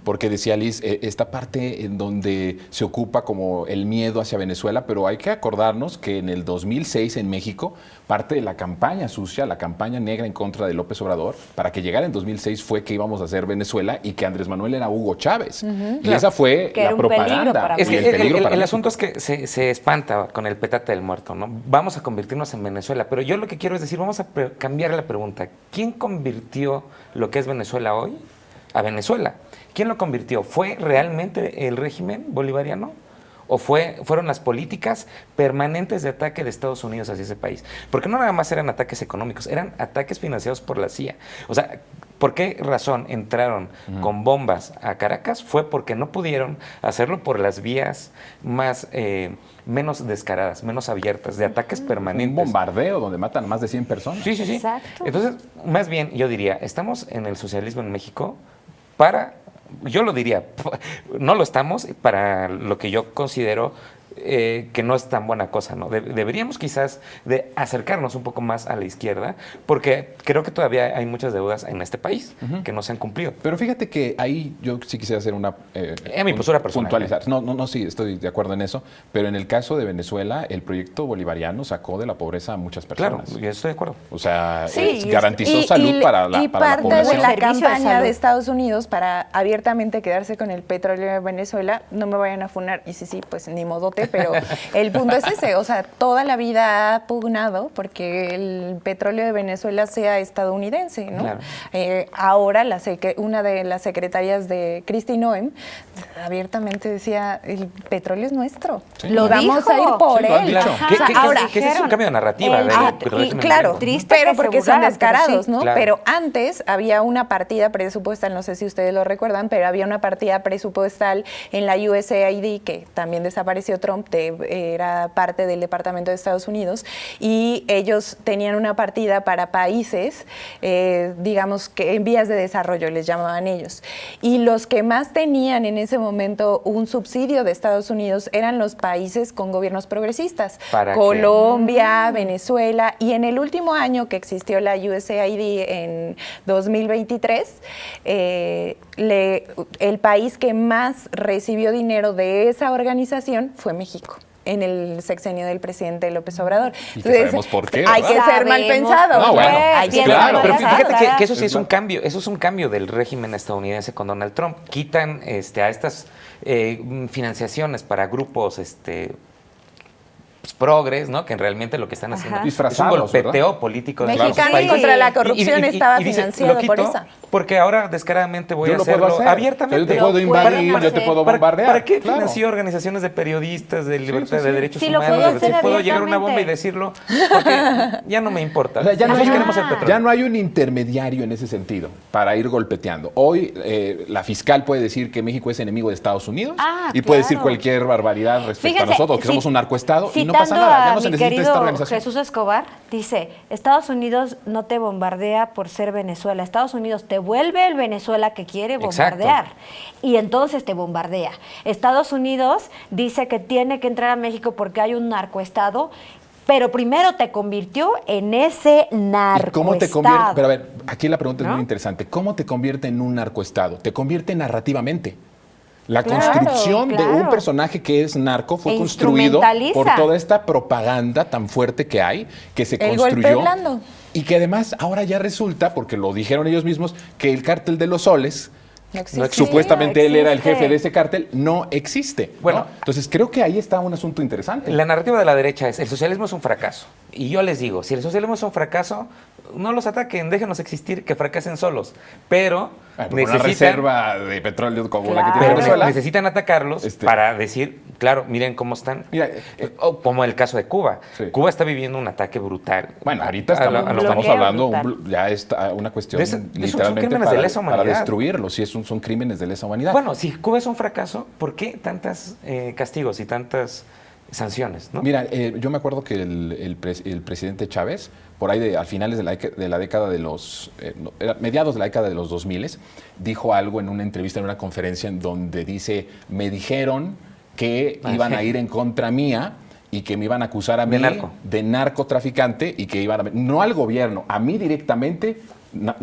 [SPEAKER 2] porque decía Liz, esta parte en donde se ocupa como el miedo hacia Venezuela, pero hay que acordarnos que en el 2006 en México, parte de la campaña sucia, la campaña negra en contra de López Obrador, para que llegara en 2006 fue que íbamos a hacer Venezuela y que Andrés Manuel era Hugo Chávez. Y esa fue
[SPEAKER 5] Que
[SPEAKER 2] la
[SPEAKER 5] era un peligro
[SPEAKER 2] propaganda.
[SPEAKER 5] para
[SPEAKER 4] Es
[SPEAKER 2] y
[SPEAKER 4] que
[SPEAKER 2] el peligro para
[SPEAKER 4] el
[SPEAKER 2] México.
[SPEAKER 4] asunto es que se espanta con el petate del muerto, ¿no? Vamos a convertirnos en Venezuela, pero yo lo que quiero es decir, vamos a cambiar la pregunta. ¿Quién convirtió lo que es Venezuela hoy a Venezuela? ¿Quién lo convirtió? ¿Fue realmente el régimen bolivariano? ¿O fueron las políticas permanentes de ataque de Estados Unidos hacia ese país? Porque no nada más eran ataques económicos, eran ataques financiados por la CIA. O sea, ¿por qué razón entraron con bombas a Caracas? Fue porque no pudieron hacerlo por las vías más menos descaradas, menos abiertas, de ataques
[SPEAKER 2] Un
[SPEAKER 4] permanentes.
[SPEAKER 2] bombardeo donde matan a más de 100 personas.
[SPEAKER 4] Sí, sí, sí.
[SPEAKER 5] Exacto.
[SPEAKER 4] Entonces, más bien, yo diría, estamos en el socialismo en México para, yo lo diría, no lo estamos para lo que yo considero que no es tan buena cosa, ¿no? Deberíamos quizás de acercarnos un poco más a la izquierda, porque creo que todavía hay muchas deudas en este país que no se han cumplido.
[SPEAKER 2] Pero fíjate que ahí yo sí quisiera hacer una...
[SPEAKER 4] mi postura personal.
[SPEAKER 2] Puntualizar. No, sí, estoy de acuerdo en eso. Pero en el caso de Venezuela, el proyecto bolivariano sacó de la pobreza a muchas
[SPEAKER 4] Claro,
[SPEAKER 2] personas.
[SPEAKER 4] yo estoy de acuerdo.
[SPEAKER 2] O sea,
[SPEAKER 3] Sí,
[SPEAKER 2] garantizó salud para la
[SPEAKER 3] parte
[SPEAKER 2] población.
[SPEAKER 3] de la
[SPEAKER 5] Servicio de
[SPEAKER 3] campaña
[SPEAKER 5] salud.
[SPEAKER 3] de Estados Unidos para abiertamente quedarse con el petróleo de Venezuela, no me vayan a funar, y sí, pues ni modote, pero el punto es ese, o sea, toda la vida ha pugnado porque el petróleo de Venezuela sea estadounidense, ¿no?
[SPEAKER 4] Claro.
[SPEAKER 3] Ahora una de las secretarias de Kristi Noem abiertamente decía, el petróleo es nuestro,
[SPEAKER 5] Lo
[SPEAKER 3] vamos
[SPEAKER 5] dijo.
[SPEAKER 3] a ir por
[SPEAKER 2] Sí, lo han
[SPEAKER 3] él.
[SPEAKER 2] dicho.
[SPEAKER 3] O
[SPEAKER 4] Que
[SPEAKER 3] sea,
[SPEAKER 4] ese es un
[SPEAKER 5] dijeron,
[SPEAKER 4] cambio de narrativa
[SPEAKER 5] el-
[SPEAKER 4] del
[SPEAKER 5] ah,
[SPEAKER 4] régimen
[SPEAKER 3] claro,
[SPEAKER 4] gringo.
[SPEAKER 5] Triste
[SPEAKER 3] pero
[SPEAKER 5] que
[SPEAKER 3] porque
[SPEAKER 5] se
[SPEAKER 3] son
[SPEAKER 5] burlaran, pero
[SPEAKER 3] descarados,
[SPEAKER 5] sí.
[SPEAKER 3] ¿no?
[SPEAKER 4] Claro.
[SPEAKER 3] Pero antes había una partida presupuestal, no sé si ustedes lo recuerdan, pero había una partida presupuestal en la USAID que también desapareció Trump, era parte del Departamento de Estados Unidos, y ellos tenían una partida para países, digamos que en vías de desarrollo les llamaban ellos. Y los que más tenían en ese momento un subsidio de Estados Unidos eran los países con gobiernos progresistas.
[SPEAKER 4] ¿Para qué?
[SPEAKER 3] Colombia, Venezuela, y en el último año que existió la USAID en 2023, el país que más recibió dinero de esa organización fue México en el sexenio del presidente López Obrador.
[SPEAKER 2] Y que sabemos por qué,
[SPEAKER 3] hay que
[SPEAKER 2] ¿verdad?
[SPEAKER 3] ser mal
[SPEAKER 5] Sabemos
[SPEAKER 3] pensado.
[SPEAKER 2] No, bueno,
[SPEAKER 3] hay que
[SPEAKER 5] bien
[SPEAKER 3] ser
[SPEAKER 2] claro.
[SPEAKER 3] mal
[SPEAKER 4] Pero
[SPEAKER 3] pensado.
[SPEAKER 4] fíjate que eso sí
[SPEAKER 2] Es
[SPEAKER 4] es un cambio, eso es un cambio del régimen estadounidense con Donald Trump. Quitan a estas financiaciones para grupos pues, progres, ¿no? Que realmente lo que están haciendo
[SPEAKER 5] Ajá.
[SPEAKER 4] es un
[SPEAKER 2] Disfrazados,
[SPEAKER 4] golpeteo
[SPEAKER 2] ¿verdad?
[SPEAKER 4] político de
[SPEAKER 3] Mexicanos
[SPEAKER 4] los países.
[SPEAKER 3] contra la corrupción estaba
[SPEAKER 4] dice,
[SPEAKER 3] financiado
[SPEAKER 4] lo quito
[SPEAKER 3] por esa.
[SPEAKER 4] Porque ahora descaradamente voy
[SPEAKER 2] Yo
[SPEAKER 4] a
[SPEAKER 2] lo puedo
[SPEAKER 4] hacerlo
[SPEAKER 2] hacer.
[SPEAKER 4] abiertamente.
[SPEAKER 2] Yo te puedo invadir, yo te puedo bombardear.
[SPEAKER 4] ¿Para qué
[SPEAKER 2] Claro.
[SPEAKER 4] financió organizaciones de periodistas, de libertad,
[SPEAKER 2] sí,
[SPEAKER 4] de
[SPEAKER 2] sí.
[SPEAKER 4] derechos
[SPEAKER 5] Sí, lo
[SPEAKER 4] humanos?
[SPEAKER 5] puedo
[SPEAKER 4] Si
[SPEAKER 5] hacer
[SPEAKER 4] puedo llegar a una bomba y
[SPEAKER 5] abiertamente.
[SPEAKER 4] decirlo, porque ya no me importa.
[SPEAKER 2] O sea, ya, no
[SPEAKER 4] Nosotros
[SPEAKER 2] hay,
[SPEAKER 4] queremos el petróleo.
[SPEAKER 2] ya no hay un intermediario en ese sentido para ir golpeteando. Hoy la fiscal puede decir que México es enemigo de Estados Unidos y puede decir
[SPEAKER 5] claro.
[SPEAKER 2] cualquier barbaridad respecto a
[SPEAKER 5] Fíjense,
[SPEAKER 2] nosotros, que somos un narcoestado y no
[SPEAKER 5] citando
[SPEAKER 2] pasa nada. Ya
[SPEAKER 5] a
[SPEAKER 2] no se
[SPEAKER 5] mi
[SPEAKER 2] necesita
[SPEAKER 5] querido
[SPEAKER 2] esta organización.
[SPEAKER 5] Jesús Escobar, dice, Estados Unidos no te bombardea por ser Venezuela. Estados Unidos te vuelve el Venezuela que quiere
[SPEAKER 4] Exacto.
[SPEAKER 5] bombardear. Y entonces te bombardea. Estados Unidos dice que tiene que entrar a México porque hay un narcoestado, pero primero te convirtió en ese narcoestado.
[SPEAKER 2] ¿Y cómo te convierte? Pero a ver, aquí la pregunta es
[SPEAKER 5] ¿No?
[SPEAKER 2] muy interesante. ¿Cómo te convierte en un narcoestado? Te convierte narrativamente. La
[SPEAKER 5] Claro,
[SPEAKER 2] construcción de un
[SPEAKER 5] claro.
[SPEAKER 2] personaje que es narco fue
[SPEAKER 5] E
[SPEAKER 2] construido
[SPEAKER 5] instrumentaliza.
[SPEAKER 2] por toda esta propaganda tan fuerte que hay, que se
[SPEAKER 3] El
[SPEAKER 2] construyó.
[SPEAKER 3] golpe blando.
[SPEAKER 2] Y que además ahora ya resulta, porque lo dijeron ellos mismos, que el cártel de los soles,
[SPEAKER 3] No existe.
[SPEAKER 2] supuestamente él era el
[SPEAKER 5] existe.
[SPEAKER 2] jefe de ese cártel, no existe. ¿no?
[SPEAKER 4] Bueno.
[SPEAKER 2] Entonces creo que ahí está un asunto interesante.
[SPEAKER 4] La narrativa de la derecha es, el socialismo es un fracaso. Y yo les digo, si el socialismo es un fracaso, no los ataquen, déjenos existir, que fracasen solos. Pero
[SPEAKER 2] Una reserva de petróleo como la que tiene
[SPEAKER 5] Claro.
[SPEAKER 2] Venezuela.
[SPEAKER 4] necesitan atacarlos para decir, claro, miren cómo están.
[SPEAKER 2] Mira,
[SPEAKER 4] O como el caso de Cuba.
[SPEAKER 2] Sí.
[SPEAKER 4] Cuba está viviendo un ataque brutal.
[SPEAKER 2] Bueno, ahorita
[SPEAKER 4] a la-
[SPEAKER 2] estamos,
[SPEAKER 4] a los
[SPEAKER 2] estamos
[SPEAKER 5] bloqueo
[SPEAKER 2] hablando,
[SPEAKER 5] brutal.
[SPEAKER 2] ya está una cuestión
[SPEAKER 4] Son
[SPEAKER 2] literalmente
[SPEAKER 4] crímenes de lesa
[SPEAKER 2] para
[SPEAKER 4] humanidad.
[SPEAKER 2] destruirlo, sí, son crímenes de lesa humanidad.
[SPEAKER 4] Bueno, si Cuba es un fracaso, ¿por qué tantas castigos y tantas sanciones? ¿no?
[SPEAKER 2] Mira, yo me acuerdo que el presidente Chávez por ahí a finales de la década de los, mediados de la década de los 2000, dijo algo en una entrevista, en una conferencia, en donde dice, me dijeron que iban a ir en contra mía y que me iban a acusar a mí de narcotraficante y que iban a... No al gobierno, a mí directamente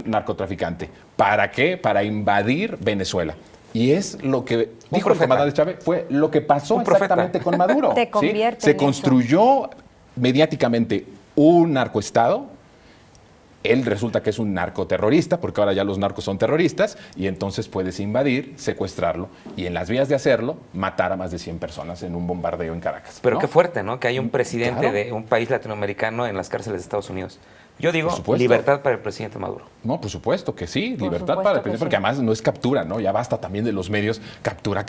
[SPEAKER 2] narcotraficante. ¿Para qué? Para invadir Venezuela. Y es lo que dijo el comandante Chávez, fue lo que pasó exactamente con Maduro.
[SPEAKER 5] Te convierte
[SPEAKER 2] Se
[SPEAKER 5] en
[SPEAKER 2] construyó mediáticamente un narcoestado. Él resulta que es un narcoterrorista, porque ahora ya los narcos son terroristas, y entonces puedes invadir, secuestrarlo, y en las vías de hacerlo, matar a más de 100 personas en un bombardeo en Caracas.
[SPEAKER 4] Pero
[SPEAKER 2] ¿no?
[SPEAKER 4] qué fuerte, ¿no? Que hay un presidente de un país latinoamericano en las cárceles de Estados Unidos. Yo digo, libertad para el presidente Maduro.
[SPEAKER 2] No, por supuesto que sí, libertad para el presidente, porque además no es captura, ¿no? Ya basta también de los medios, captura.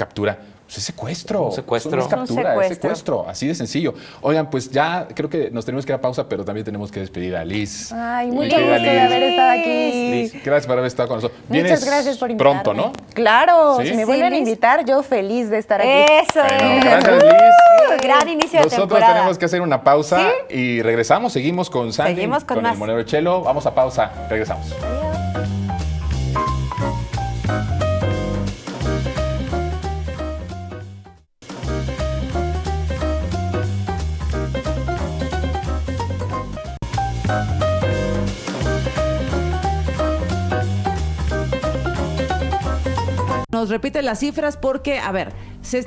[SPEAKER 2] Pues es secuestro.
[SPEAKER 4] Un secuestro.
[SPEAKER 2] No es captura, es secuestro, así de sencillo. Oigan, pues ya creo que nos tenemos que ir a pausa, pero también tenemos que despedir a Liz.
[SPEAKER 3] Ay, mucho gusto de haber estado aquí.
[SPEAKER 2] Liz, gracias por haber estado con nosotros.
[SPEAKER 3] Muchas gracias por invitarme.
[SPEAKER 2] Pronto, ¿no?
[SPEAKER 3] Claro,
[SPEAKER 2] ¿Sí?
[SPEAKER 3] si me vuelven a invitar, yo feliz de estar aquí.
[SPEAKER 5] Eso.
[SPEAKER 2] Bueno, gracias, Liz.
[SPEAKER 5] Gran inicio de
[SPEAKER 2] Nosotros
[SPEAKER 5] temporada.
[SPEAKER 2] tenemos que hacer una pausa y regresamos. Seguimos con Sandy,
[SPEAKER 5] Seguimos con más.
[SPEAKER 2] el Monero Chelo. Vamos a pausa, regresamos.
[SPEAKER 9] Nos repite las cifras porque, a ver, se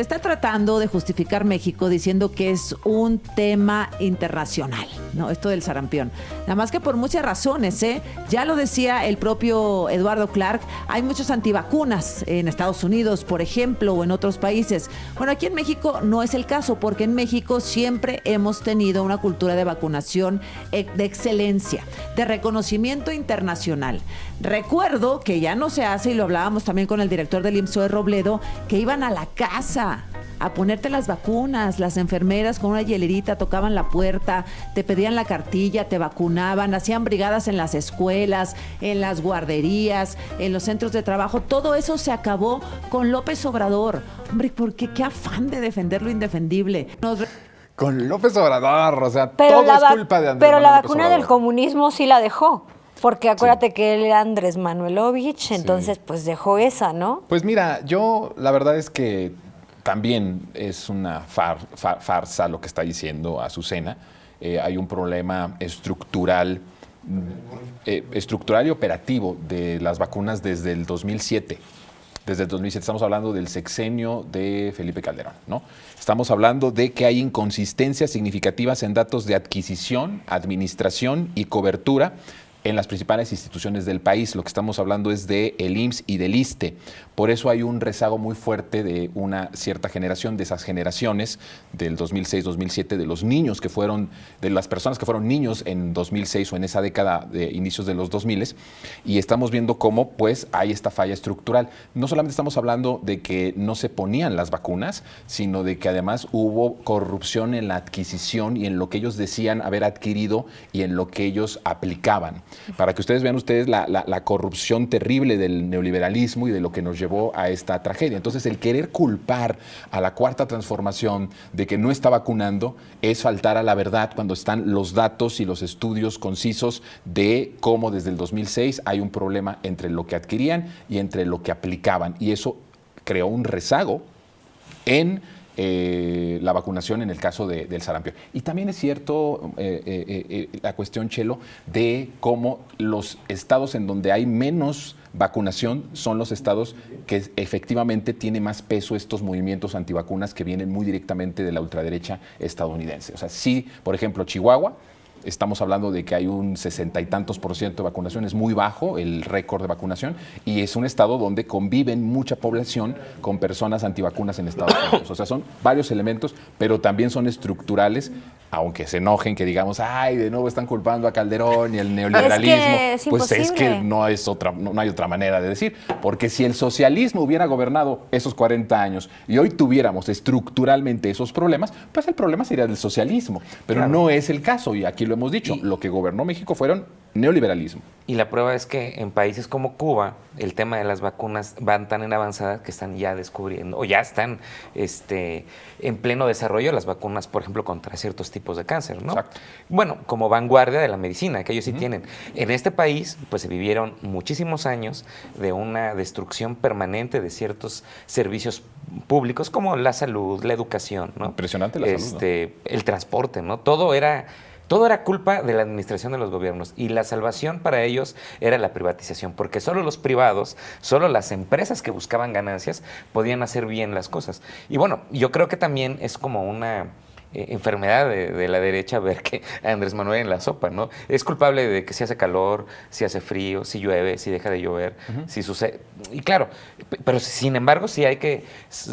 [SPEAKER 9] está tratando de justificar México diciendo que es un tema internacional, ¿no? Esto del sarampión. Nada más que por muchas razones, ¿eh? Ya lo decía el propio Eduardo Clark, hay muchos antivacunas en Estados Unidos, por ejemplo, o en otros países. Bueno, aquí en México no es el caso, porque en México siempre hemos tenido una cultura de vacunación de excelencia, de reconocimiento internacional. Recuerdo que ya no se hace, y lo hablábamos también con el director del IMSS, Robledo, que iban a la casa a ponerte las vacunas, las enfermeras con una hielerita tocaban la puerta, te pedían la cartilla, te vacunaban, hacían brigadas en las escuelas, en las guarderías, en los centros de trabajo. Todo eso se acabó con López Obrador. Hombre, ¿por qué? Qué afán de defender lo indefendible.
[SPEAKER 2] Con López Obrador, o sea,
[SPEAKER 5] Pero
[SPEAKER 2] todo es culpa de Andrés
[SPEAKER 5] Pero la
[SPEAKER 2] Manuel López
[SPEAKER 5] vacuna
[SPEAKER 2] Obrador.
[SPEAKER 5] del comunismo sí la dejó. Porque acuérdate que él era Andrés Manuelovich, entonces pues dejó esa, ¿no?
[SPEAKER 2] Pues mira, yo la verdad es que también es una farsa lo que está diciendo Azucena. Hay un problema estructural y operativo de las vacunas desde el 2007. Desde el 2007 estamos hablando del sexenio de Felipe Calderón, ¿no? Estamos hablando de que hay inconsistencias significativas en datos de adquisición, administración y cobertura en las principales instituciones del país. Lo que estamos hablando es de el IMSS y del ISSSTE. Por eso hay un rezago muy fuerte de una cierta generación, de esas generaciones del 2006-2007, de los niños que fueron, de las personas que fueron niños en 2006 o en esa década de inicios de los 2000, y estamos viendo cómo pues hay esta falla estructural. No solamente estamos hablando de que no se ponían las vacunas, sino de que además hubo corrupción en la adquisición y en lo que ellos decían haber adquirido y en lo que ellos aplicaban. Para que ustedes vean la corrupción terrible del neoliberalismo y de lo que nos llevó a esta tragedia. Entonces, el querer culpar a la Cuarta Transformación de que no está vacunando es faltar a la verdad cuando están los datos y los estudios concisos de cómo desde el 2006 hay un problema entre lo que adquirían y entre lo que aplicaban. Y eso creó un rezago en la vacunación en el caso del sarampión. Y también es cierto la cuestión, Chelo, de cómo los estados en donde hay menos vacunación son los estados que efectivamente tiene más peso estos movimientos antivacunas que vienen muy directamente de la ultraderecha estadounidense. O sea, sí, por ejemplo, Chihuahua, estamos hablando de que hay un 60 y tantos % de vacunación, es muy bajo el récord de vacunación, y es un estado donde conviven mucha población con personas antivacunas en Estados Unidos. O sea, son varios elementos, pero también son estructurales, aunque se enojen que digamos, ay, de nuevo están culpando a Calderón y el neoliberalismo.
[SPEAKER 5] Pues
[SPEAKER 2] es que no hay otra manera de decir, porque si el socialismo hubiera gobernado esos 40 años y hoy tuviéramos estructuralmente esos problemas, pues el problema sería del socialismo, pero no es el caso, y aquí lo hemos dicho, lo que gobernó México fueron neoliberalismo.
[SPEAKER 4] Y la prueba es que en países como Cuba, el tema de las vacunas van tan en avanzada que están ya descubriendo, o ya están en pleno desarrollo las vacunas, por ejemplo, contra ciertos tipos de cáncer, ¿no?
[SPEAKER 2] Exacto.
[SPEAKER 4] Bueno, como vanguardia de la medicina, que ellos sí tienen. En este país, pues se vivieron muchísimos años de una destrucción permanente de ciertos servicios públicos, como la salud, la educación, ¿no?
[SPEAKER 2] Impresionante la salud, ¿no?
[SPEAKER 4] El transporte, ¿no? Todo era culpa de la administración de los gobiernos y la salvación para ellos era la privatización, porque solo los privados, solo las empresas que buscaban ganancias podían hacer bien las cosas. Y bueno, yo creo que también es como una enfermedad de la derecha ver que Andrés Manuel en la sopa, ¿no? Es culpable de que si hace calor, si hace frío, si llueve, si deja de llover, si sucede. Y claro, pero sin embargo sí hay que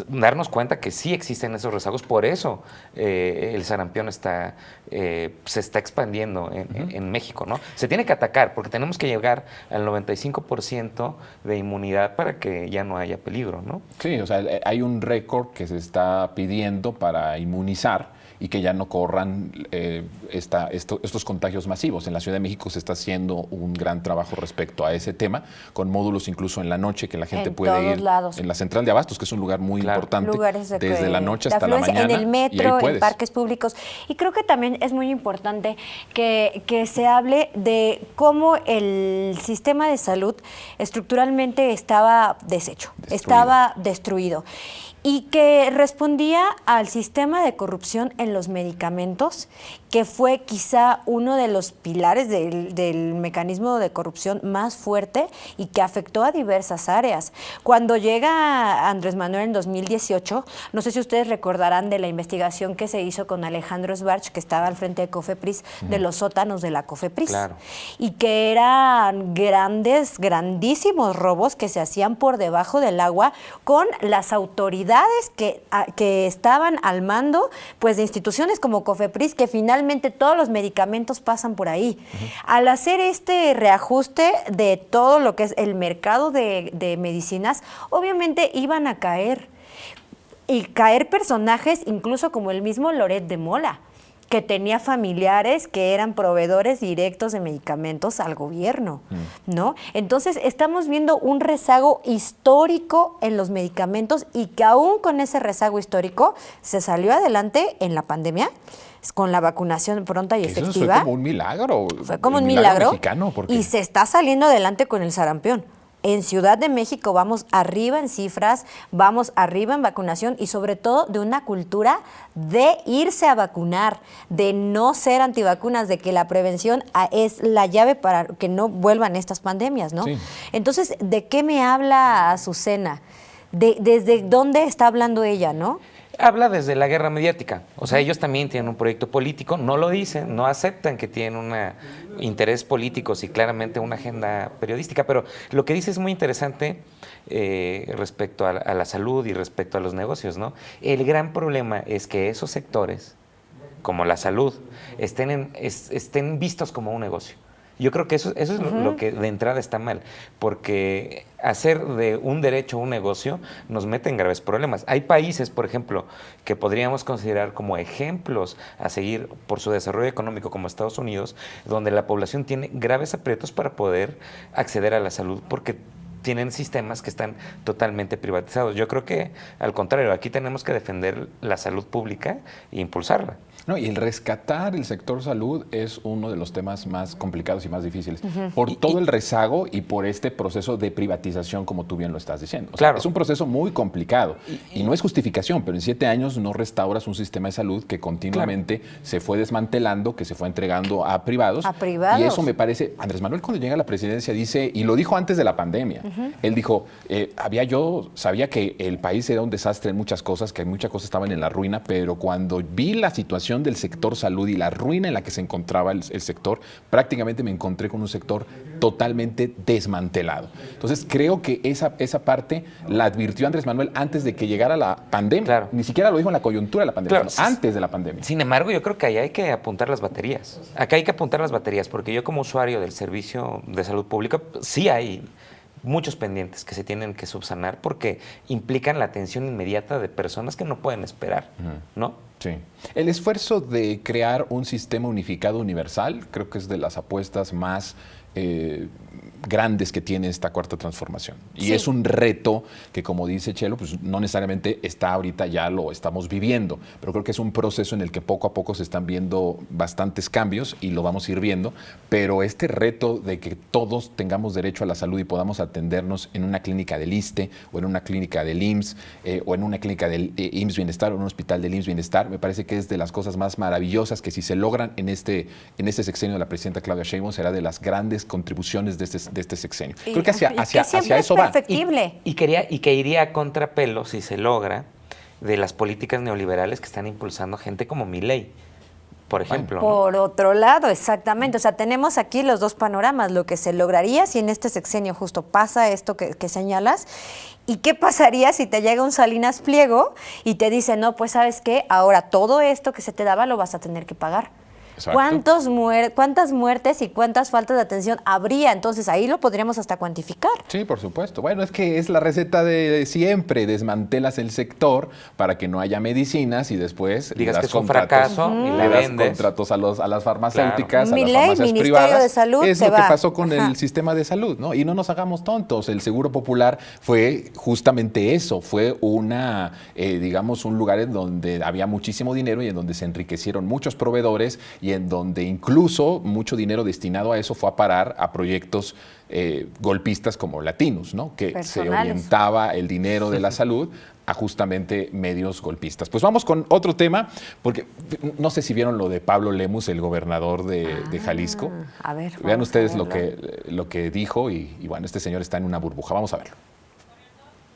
[SPEAKER 4] darnos cuenta que sí existen esos rezagos, por eso el sarampión se está expandiendo en México, ¿no? Se tiene que atacar porque tenemos que llegar al 95% de inmunidad para que ya no haya peligro, ¿no?
[SPEAKER 2] Sí, o sea, hay un récord que se está pidiendo para inmunizar y que ya no corran estos contagios masivos. En la Ciudad de México se está haciendo un gran trabajo respecto a ese tema, con módulos incluso en la noche que la gente puede ir
[SPEAKER 5] lados.
[SPEAKER 2] En la Central de Abastos, que es un lugar muy importante,
[SPEAKER 5] Lugares
[SPEAKER 2] desde la noche hasta la
[SPEAKER 5] afluencia,
[SPEAKER 2] mañana.
[SPEAKER 5] en el metro, en parques públicos. Y creo que también es muy importante que se hable de cómo el sistema de salud estructuralmente estaba deshecho, estaba destruido. Y que respondía al sistema de corrupción en los medicamentos, que fue quizá uno de los pilares del mecanismo de corrupción más fuerte y que afectó a diversas áreas. Cuando llega Andrés Manuel en 2018, no sé si ustedes recordarán de la investigación que se hizo con Alejandro Sbarch, que estaba al frente de Cofepris, de los sótanos de la Cofepris. Claro. Y que eran grandísimos robos que se hacían por debajo del agua con las autoridades que estaban al mando, pues, de instituciones como Cofepris, que finalmente todos los medicamentos pasan por ahí. Al hacer este reajuste de todo lo que es el mercado de medicinas, obviamente iban a caer. Y caer personajes incluso como el mismo Loret de Mola, que tenía familiares que eran proveedores directos de medicamentos al gobierno, ¿no? Entonces, estamos viendo un rezago histórico en los medicamentos y que aún con ese rezago histórico se salió adelante en la pandemia con la vacunación pronta y efectiva.
[SPEAKER 2] Eso fue como un milagro.
[SPEAKER 5] Fue como un milagro
[SPEAKER 2] mexicano, porque...
[SPEAKER 5] y se está saliendo adelante con el sarampión. En Ciudad de México vamos arriba en cifras, vamos arriba en vacunación y sobre todo de una cultura de irse a vacunar, de no ser antivacunas, de que la prevención es la llave para que no vuelvan estas pandemias, ¿no? Sí. Entonces, ¿de qué me habla Azucena? ¿Desde dónde está hablando ella, no?
[SPEAKER 4] Habla desde la guerra mediática. O sea, ellos también tienen un proyecto político, no lo dicen, no aceptan que tienen un interés político y claramente una agenda periodística, pero lo que dice es muy interesante respecto a la salud y respecto a los negocios, ¿no? El gran problema es que esos sectores, como la salud, estén vistos como un negocio. Yo creo que eso es lo que de entrada está mal, porque hacer de un derecho un negocio nos mete en graves problemas. Hay países, por ejemplo, que podríamos considerar como ejemplos a seguir por su desarrollo económico, como Estados Unidos, donde la población tiene graves aprietos para poder acceder a la salud, porque tienen sistemas que están totalmente privatizados. Yo creo que, al contrario, aquí tenemos que defender la salud pública e impulsarla.
[SPEAKER 2] No, y el rescatar el sector salud es uno de los temas más complicados y más difíciles, por todo el rezago y por este proceso de privatización, como tú bien lo estás diciendo. O sea, es un proceso muy complicado y no es justificación, pero en 7 años no restauras un sistema de salud que continuamente se fue desmantelando, que se fue entregando a privados. Y eso me parece, Andrés Manuel cuando llega a la presidencia dice, y lo dijo antes de la pandemia, él dijo, sabía que el país era un desastre en muchas cosas, que muchas cosas estaban en la ruina, pero cuando vi la situación del sector salud y la ruina en la que se encontraba el sector, prácticamente me encontré con un sector totalmente desmantelado. Entonces creo que esa parte la advirtió Andrés Manuel antes de que llegara la pandemia. Claro. Ni siquiera lo dijo en la coyuntura de la pandemia, sino antes de la pandemia.
[SPEAKER 4] Sin embargo, yo creo que ahí hay que apuntar las baterías. Acá hay que apuntar las baterías, porque yo como usuario del servicio de salud pública, sí hay muchos pendientes que se tienen que subsanar porque implican la atención inmediata de personas que no pueden esperar, ¿no?
[SPEAKER 2] Sí. El esfuerzo de crear un sistema unificado universal creo que es de las apuestas más grandes que tiene esta cuarta transformación. Y
[SPEAKER 5] Sí.
[SPEAKER 2] es un reto que, como dice Chelo, pues no necesariamente está ahorita, ya lo estamos viviendo, pero creo que es un proceso en el que poco a poco se están viendo bastantes cambios y lo vamos a ir viendo, pero este reto de que todos tengamos derecho a la salud y podamos atendernos en una clínica del ISSSTE o en una clínica del IMSS o en una clínica del IMSS Bienestar o en un hospital del IMSS Bienestar, me parece que es de las cosas más maravillosas que si se logran en este sexenio de la presidenta Claudia Sheinbaum será de las grandes contribuciones de este sexenio. Creo que hacia
[SPEAKER 5] siempre
[SPEAKER 2] eso
[SPEAKER 5] es
[SPEAKER 2] va.
[SPEAKER 5] perfectible.
[SPEAKER 4] Y que iría a contrapelo, si se logra, de las políticas neoliberales que están impulsando gente como Milei, por ejemplo. ¿no?
[SPEAKER 5] Por otro lado, exactamente. O sea, tenemos aquí los dos panoramas, lo que se lograría si en este sexenio justo pasa esto que señalas, y qué pasaría si te llega un Salinas Pliego y te dice, no, pues ¿sabes qué? Ahora todo esto que se te daba lo vas a tener que pagar.
[SPEAKER 2] Exacto.
[SPEAKER 5] ¿Cuántas muertes y cuántas faltas de atención habría? Entonces ahí lo podríamos hasta cuantificar.
[SPEAKER 2] Sí, por supuesto. Bueno, es que es la receta de siempre. Desmantelas el sector para que no haya medicinas y después
[SPEAKER 4] Digas
[SPEAKER 2] le das
[SPEAKER 4] que es un
[SPEAKER 2] contratos,
[SPEAKER 4] fracaso y
[SPEAKER 2] le
[SPEAKER 4] la
[SPEAKER 2] das
[SPEAKER 4] vendes.
[SPEAKER 2] contratos a las farmacéuticas, a
[SPEAKER 5] Milei,
[SPEAKER 2] las farmacias
[SPEAKER 5] Ministerio
[SPEAKER 2] privadas.
[SPEAKER 5] de Salud,
[SPEAKER 2] es
[SPEAKER 5] se
[SPEAKER 2] lo que
[SPEAKER 5] va.
[SPEAKER 2] pasó con
[SPEAKER 5] Ajá.
[SPEAKER 2] el sistema de salud, ¿no? Y no nos hagamos tontos. El Seguro Popular fue justamente eso. Fue digamos, un lugar en donde había muchísimo dinero y en donde se enriquecieron muchos proveedores y en donde incluso mucho dinero destinado a eso fue a parar a proyectos golpistas como Latinos, ¿no? Que se
[SPEAKER 5] Personales.
[SPEAKER 2] orientaba el dinero de la salud a justamente medios golpistas. Pues vamos con otro tema, porque no sé si vieron lo de Pablo Lemus, el gobernador de Jalisco.
[SPEAKER 5] A ver,
[SPEAKER 2] Vean
[SPEAKER 5] vamos a
[SPEAKER 2] ustedes
[SPEAKER 5] verlo.
[SPEAKER 2] lo que dijo y bueno, este señor está en una burbuja. Vamos a verlo.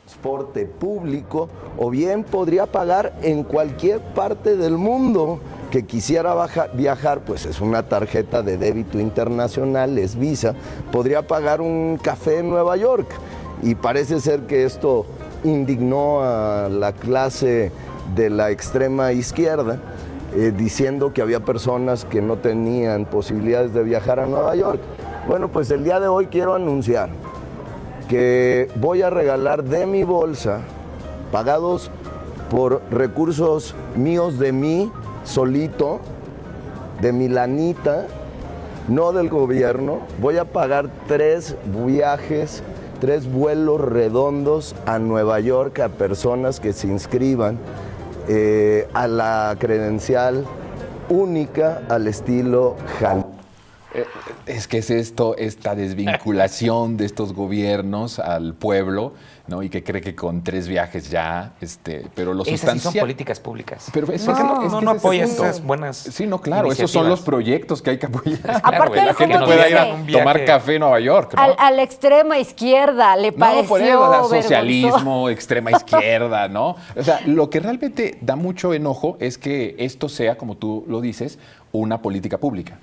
[SPEAKER 10] Transporte público, o bien podría pagar en cualquier parte del mundo que quisiera viajar, pues es una tarjeta de débito internacional, es Visa, podría pagar un café en Nueva York. Y parece ser que esto indignó a la clase de la extrema izquierda, diciendo que había personas que no tenían posibilidades de viajar a Nueva York. Bueno, pues el día de hoy quiero anunciar que voy a regalar de mi bolsa, pagados por recursos míos de mí, solito, de mi lanita, no del gobierno, voy a pagar 3 viajes, 3 vuelos redondos a Nueva York a personas que se inscriban a la credencial única al estilo Jalisco.
[SPEAKER 2] Es que es esta desvinculación de estos gobiernos al pueblo, ¿no? Y que cree que con 3 viajes ya, pero lo
[SPEAKER 4] Esas sí
[SPEAKER 2] sustancial.
[SPEAKER 4] son políticas públicas.
[SPEAKER 2] Pero eso
[SPEAKER 4] no apoyas
[SPEAKER 2] eso.
[SPEAKER 4] esas buenas
[SPEAKER 2] Sí, no, claro, esos son
[SPEAKER 4] iniciativas.
[SPEAKER 2] los proyectos que hay que apoyar.
[SPEAKER 5] Aparte,
[SPEAKER 4] güey, la
[SPEAKER 5] ¿cómo
[SPEAKER 2] Que no
[SPEAKER 5] dice?
[SPEAKER 2] pueda ir a
[SPEAKER 4] un viaje.
[SPEAKER 2] tomar café en Nueva York, ¿no?
[SPEAKER 5] A la extrema izquierda le pareció
[SPEAKER 2] No, por eso, o sea,
[SPEAKER 5] vergonzoso.
[SPEAKER 2] socialismo, extrema izquierda, ¿no? O sea, lo que realmente da mucho enojo es que esto sea, como tú lo dices, una política pública.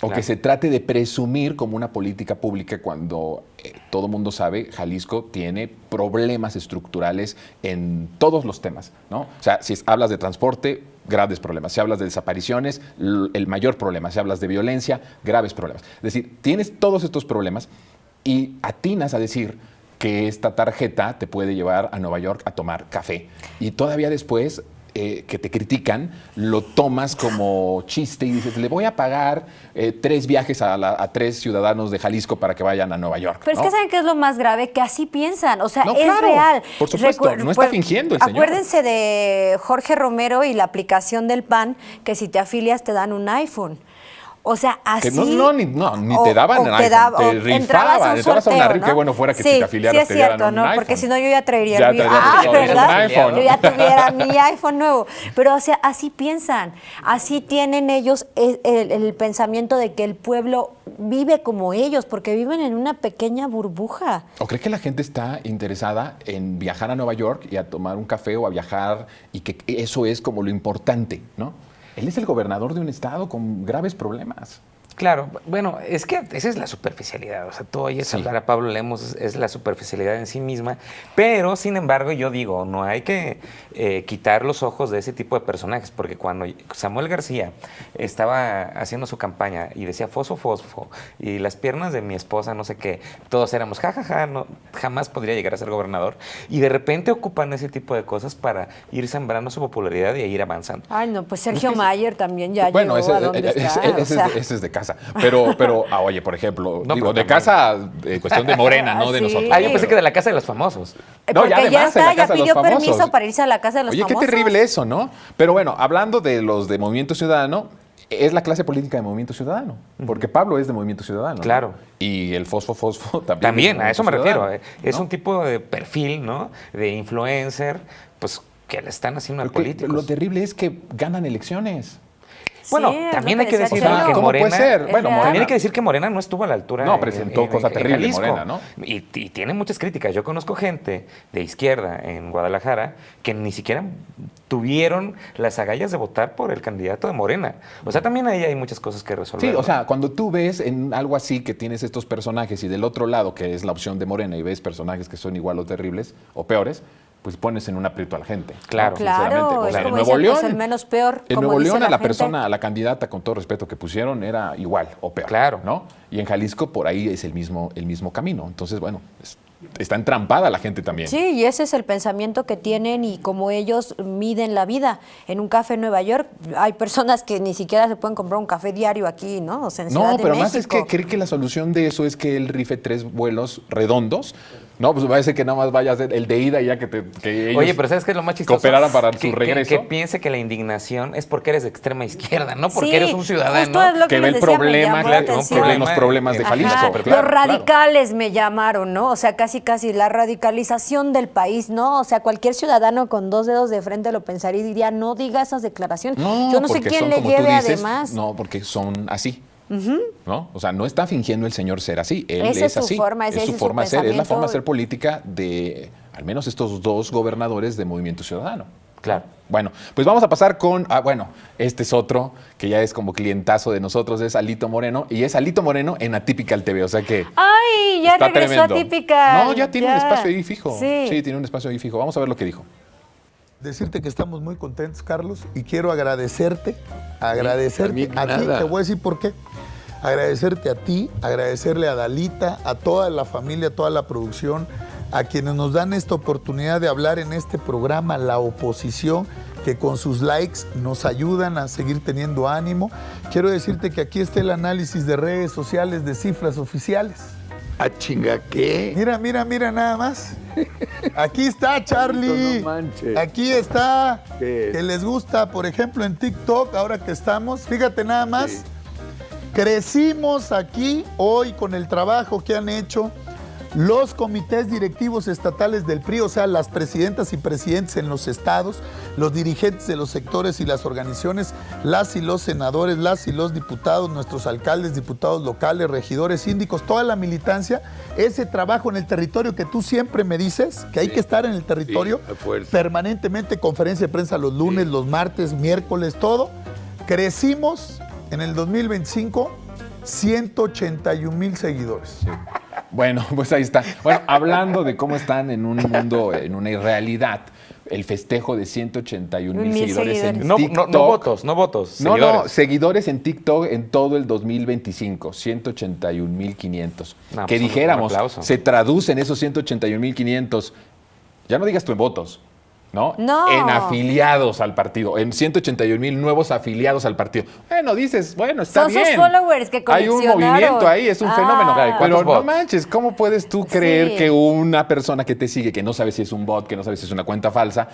[SPEAKER 2] O
[SPEAKER 4] Claro.
[SPEAKER 2] que se trate de presumir como una política pública cuando todo mundo sabe, Jalisco tiene problemas estructurales en todos los temas, ¿no? O sea, si hablas de transporte, graves problemas. Si hablas de desapariciones, el mayor problema. Si hablas de violencia, graves problemas. Es decir, tienes todos estos problemas y atinas a decir que esta tarjeta te puede llevar a Nueva York a tomar café. Y todavía después que te critican, lo tomas como chiste y dices, le voy a pagar 3 viajes a 3 ciudadanos de Jalisco para que vayan a Nueva York.
[SPEAKER 5] Pero es que ¿saben qué es lo más grave? Que así piensan, o sea,
[SPEAKER 2] No,
[SPEAKER 5] es
[SPEAKER 2] claro,
[SPEAKER 5] real.
[SPEAKER 2] por supuesto, no está fingiendo el señor.
[SPEAKER 5] Acuérdense de Jorge Romero y la aplicación del PAN, que si te afilias te dan un iPhone. O sea, así...
[SPEAKER 2] Que ni te daban
[SPEAKER 5] o
[SPEAKER 2] un iPhone, te rifaban, entrabas a una
[SPEAKER 5] sorteo,
[SPEAKER 2] RIF, qué bueno fuera que si te afiliaras
[SPEAKER 5] sí
[SPEAKER 2] te
[SPEAKER 5] es
[SPEAKER 2] dieran
[SPEAKER 5] cierto,
[SPEAKER 2] un
[SPEAKER 5] ¿no?
[SPEAKER 2] iPhone.
[SPEAKER 5] Porque si no yo ya traería
[SPEAKER 2] Ya
[SPEAKER 5] el mío.
[SPEAKER 2] traerías un
[SPEAKER 5] ¿verdad?
[SPEAKER 2] iPhone, ¿no?
[SPEAKER 5] Yo ya tuviera mi iPhone nuevo. Pero o sea, así piensan, así tienen ellos el pensamiento de que el pueblo vive como ellos, porque viven en una pequeña burbuja.
[SPEAKER 2] ¿O cree que la gente está interesada en viajar a Nueva York y a tomar un café o a viajar y que eso es como lo importante, ¿no? Él es el gobernador de un estado con graves problemas.
[SPEAKER 4] Claro, bueno, es que esa es la superficialidad, o sea, tú oyes hablar a Pablo Lemus, es la superficialidad en sí misma, pero sin embargo yo digo, no hay que quitar los ojos de ese tipo de personajes, porque cuando Samuel García estaba haciendo su campaña y decía fosfo, fosfo, y las piernas de mi esposa, no sé qué, todos éramos jajaja, no, jamás podría llegar a ser gobernador, y de repente ocupan ese tipo de cosas para ir sembrando su popularidad y ir avanzando.
[SPEAKER 5] Ay, no, pues Sergio Mayer también ya
[SPEAKER 2] Bueno,
[SPEAKER 5] llegó a donde está.
[SPEAKER 2] ese es de casa. casa. Pero oye, por ejemplo,
[SPEAKER 4] No,
[SPEAKER 2] digo,
[SPEAKER 4] pero
[SPEAKER 2] de casa, cuestión de Morena, no de
[SPEAKER 5] Sí.
[SPEAKER 2] nosotros.
[SPEAKER 4] Ah, yo pensé que de la casa de los famosos.
[SPEAKER 2] No,
[SPEAKER 5] Porque
[SPEAKER 2] ya además
[SPEAKER 5] ya
[SPEAKER 2] en la
[SPEAKER 5] está, ya
[SPEAKER 2] casa de los
[SPEAKER 5] pidió
[SPEAKER 2] famosos.
[SPEAKER 5] permiso para irse a la casa de los
[SPEAKER 2] Oye,
[SPEAKER 5] famosos.
[SPEAKER 2] qué terrible eso, ¿no? Pero bueno, hablando de los de Movimiento Ciudadano, es la clase política de Movimiento Ciudadano. Porque Pablo es de Movimiento Ciudadano, ¿no?
[SPEAKER 4] Claro.
[SPEAKER 2] Y el Fosfo también.
[SPEAKER 4] También,
[SPEAKER 2] es de
[SPEAKER 4] a eso me
[SPEAKER 2] Movimiento
[SPEAKER 4] refiero.
[SPEAKER 2] Ciudadano,
[SPEAKER 4] Es
[SPEAKER 2] ¿no?
[SPEAKER 4] un tipo de perfil, ¿no? De influencer, pues que le están haciendo al
[SPEAKER 2] Porque
[SPEAKER 4] político.
[SPEAKER 2] lo terrible es que ganan elecciones.
[SPEAKER 4] Bueno,
[SPEAKER 5] Sí,
[SPEAKER 4] también
[SPEAKER 5] es
[SPEAKER 4] hay
[SPEAKER 5] lo
[SPEAKER 4] que
[SPEAKER 5] decía
[SPEAKER 4] decir
[SPEAKER 5] Chelo.
[SPEAKER 4] que
[SPEAKER 2] ¿Cómo
[SPEAKER 4] Morena...
[SPEAKER 2] puede ser?
[SPEAKER 5] Es
[SPEAKER 2] Bueno,
[SPEAKER 5] real.
[SPEAKER 4] También hay que decir que Morena no estuvo a la altura.
[SPEAKER 2] No, presentó cosa terrible,
[SPEAKER 4] Jalisco.
[SPEAKER 2] Morena, ¿no?
[SPEAKER 4] Y tiene muchas críticas. Yo conozco gente de izquierda en Guadalajara que ni siquiera tuvieron las agallas de votar por el candidato de Morena. O sea, también ahí hay muchas cosas que resolver.
[SPEAKER 2] Sí,
[SPEAKER 4] ¿no?
[SPEAKER 2] o sea, cuando tú ves en algo así que tienes estos personajes y del otro lado, que es la opción de Morena, y ves personajes que son igual o terribles o peores, pues pones en un aprieto a la gente.
[SPEAKER 4] Claro.
[SPEAKER 2] Sinceramente.
[SPEAKER 5] Claro,
[SPEAKER 2] O
[SPEAKER 5] es
[SPEAKER 2] sea,
[SPEAKER 5] como
[SPEAKER 2] en Nuevo
[SPEAKER 5] dicen, pues,
[SPEAKER 2] León,
[SPEAKER 5] el menos peor.
[SPEAKER 2] en
[SPEAKER 5] como
[SPEAKER 2] Nuevo
[SPEAKER 5] dice
[SPEAKER 2] León a la
[SPEAKER 5] gente.
[SPEAKER 2] persona, a la candidata, con todo respeto que pusieron, era igual o peor.
[SPEAKER 4] Claro.
[SPEAKER 2] ¿No? Y en Jalisco por ahí es el mismo camino. Entonces, bueno, está entrampada la gente también.
[SPEAKER 5] Sí, y ese es el pensamiento que tienen y como ellos miden la vida. En un café en Nueva York hay personas que ni siquiera se pueden comprar un café diario aquí, ¿no? O sea, en Ciudad
[SPEAKER 2] No,
[SPEAKER 5] de
[SPEAKER 2] pero más es
[SPEAKER 5] México.
[SPEAKER 2] que cree que la solución de eso es que él rife 3 vuelos redondos. No, pues parece que nada más vaya a ser el de ida y ya que ellos
[SPEAKER 4] Oye, pero ¿sabes qué es lo más chistoso?
[SPEAKER 2] cooperaran para
[SPEAKER 4] Que-
[SPEAKER 2] su regreso.
[SPEAKER 4] Que piense que la indignación es porque eres de extrema izquierda, no porque
[SPEAKER 5] Sí,
[SPEAKER 4] eres un ciudadano.
[SPEAKER 5] justo es lo
[SPEAKER 2] que
[SPEAKER 5] que
[SPEAKER 2] ve
[SPEAKER 5] les
[SPEAKER 2] el
[SPEAKER 5] decía, me
[SPEAKER 2] problema,
[SPEAKER 5] llamó
[SPEAKER 2] claro,
[SPEAKER 5] la
[SPEAKER 2] ¿no?
[SPEAKER 5] atención.
[SPEAKER 2] Que ve los problemas de
[SPEAKER 4] Ajá,
[SPEAKER 2] Jalisco.
[SPEAKER 5] Ajá,
[SPEAKER 2] Claro,
[SPEAKER 5] los
[SPEAKER 2] claro.
[SPEAKER 5] radicales me llamaron, ¿no? O sea, casi la radicalización del país, ¿no? O sea, cualquier ciudadano con 2 dedos de frente lo pensaría y diría, no diga esas declaraciones. Yo no sé
[SPEAKER 2] porque
[SPEAKER 5] quién
[SPEAKER 2] son,
[SPEAKER 5] le
[SPEAKER 2] como tú
[SPEAKER 5] lleve
[SPEAKER 2] dices,
[SPEAKER 5] además.
[SPEAKER 2] No, porque son así. ¿No? O sea, no está fingiendo el señor ser así. Él
[SPEAKER 5] Esa es su
[SPEAKER 2] así.
[SPEAKER 5] forma,
[SPEAKER 2] es
[SPEAKER 5] ese
[SPEAKER 2] su
[SPEAKER 5] es su
[SPEAKER 2] forma de ser. Es la forma de
[SPEAKER 5] pensamiento.
[SPEAKER 2] ser política de al menos estos 2 gobernadores de Movimiento Ciudadano.
[SPEAKER 4] Claro.
[SPEAKER 2] Bueno, pues vamos a pasar con, este es otro que ya es como clientazo de nosotros, es Alito Moreno, y es Alito Moreno en Atypical TV, o sea que
[SPEAKER 5] ¡Ay! Ya
[SPEAKER 2] está
[SPEAKER 5] regresó
[SPEAKER 2] tremendo.
[SPEAKER 5] a Típica.
[SPEAKER 2] No, ya tiene un espacio ahí fijo.
[SPEAKER 5] Sí.
[SPEAKER 2] Tiene un espacio ahí fijo. Vamos a ver lo que dijo.
[SPEAKER 11] Decirte que estamos muy contentos, Carlos, y quiero agradecerte a ti, te voy a decir por qué. Agradecerte a ti, agradecerle a Dalita, a toda la familia, a toda la producción, a quienes nos dan esta oportunidad de hablar en este programa, la oposición, que con sus likes nos ayudan a seguir teniendo ánimo. Quiero decirte que aquí está el análisis de redes sociales de cifras oficiales.
[SPEAKER 12] ¿A chinga qué?
[SPEAKER 11] Mira nada más. Aquí está, Charlie.
[SPEAKER 12] No manches.
[SPEAKER 11] Aquí está.
[SPEAKER 12] ¿Qué?
[SPEAKER 11] Que les gusta, por ejemplo, en TikTok, ahora que estamos. Fíjate nada más.
[SPEAKER 12] Sí.
[SPEAKER 11] Crecimos aquí hoy con el trabajo que han hecho los comités directivos estatales del PRI, o sea, las presidentas y presidentes en los estados, los dirigentes de los sectores y las organizaciones, las y los senadores, las y los diputados, nuestros alcaldes, diputados locales, regidores, síndicos, toda la militancia, ese trabajo en el territorio que tú siempre me dices, que hay que estar en el territorio
[SPEAKER 12] a fuerza.
[SPEAKER 11] permanentemente, conferencia de prensa los lunes, los martes, miércoles, todo. Crecimos en el 2025 181,000 seguidores.
[SPEAKER 2] Bueno, pues ahí está. Bueno, hablando de cómo están en un mundo, en una irrealidad, el festejo de 181,000 seguidores en
[SPEAKER 4] No,
[SPEAKER 2] TikTok.
[SPEAKER 4] no votos, no votos.
[SPEAKER 2] No,
[SPEAKER 4] seguidores.
[SPEAKER 2] seguidores en TikTok en todo el 2025, 181,500.
[SPEAKER 4] No,
[SPEAKER 2] que
[SPEAKER 4] pues, un
[SPEAKER 2] dijéramos,
[SPEAKER 4] aplauso.
[SPEAKER 2] se traducen esos 181,500, ya no digas tú en votos, ¿no?
[SPEAKER 5] No.
[SPEAKER 2] En afiliados al partido, en 181,000 nuevos afiliados al partido. Bueno, dices, bueno, está
[SPEAKER 5] Son sus
[SPEAKER 2] bien.
[SPEAKER 5] followers que
[SPEAKER 2] Hay un
[SPEAKER 5] coleccionaron.
[SPEAKER 2] movimiento ahí, es un fenómeno.
[SPEAKER 5] Ah.
[SPEAKER 2] Pero no
[SPEAKER 4] bots?
[SPEAKER 2] manches, ¿cómo puedes tú creer
[SPEAKER 5] Sí.
[SPEAKER 2] que una persona que te sigue, que no sabe si es un bot, que no sabe si es una cuenta falsa,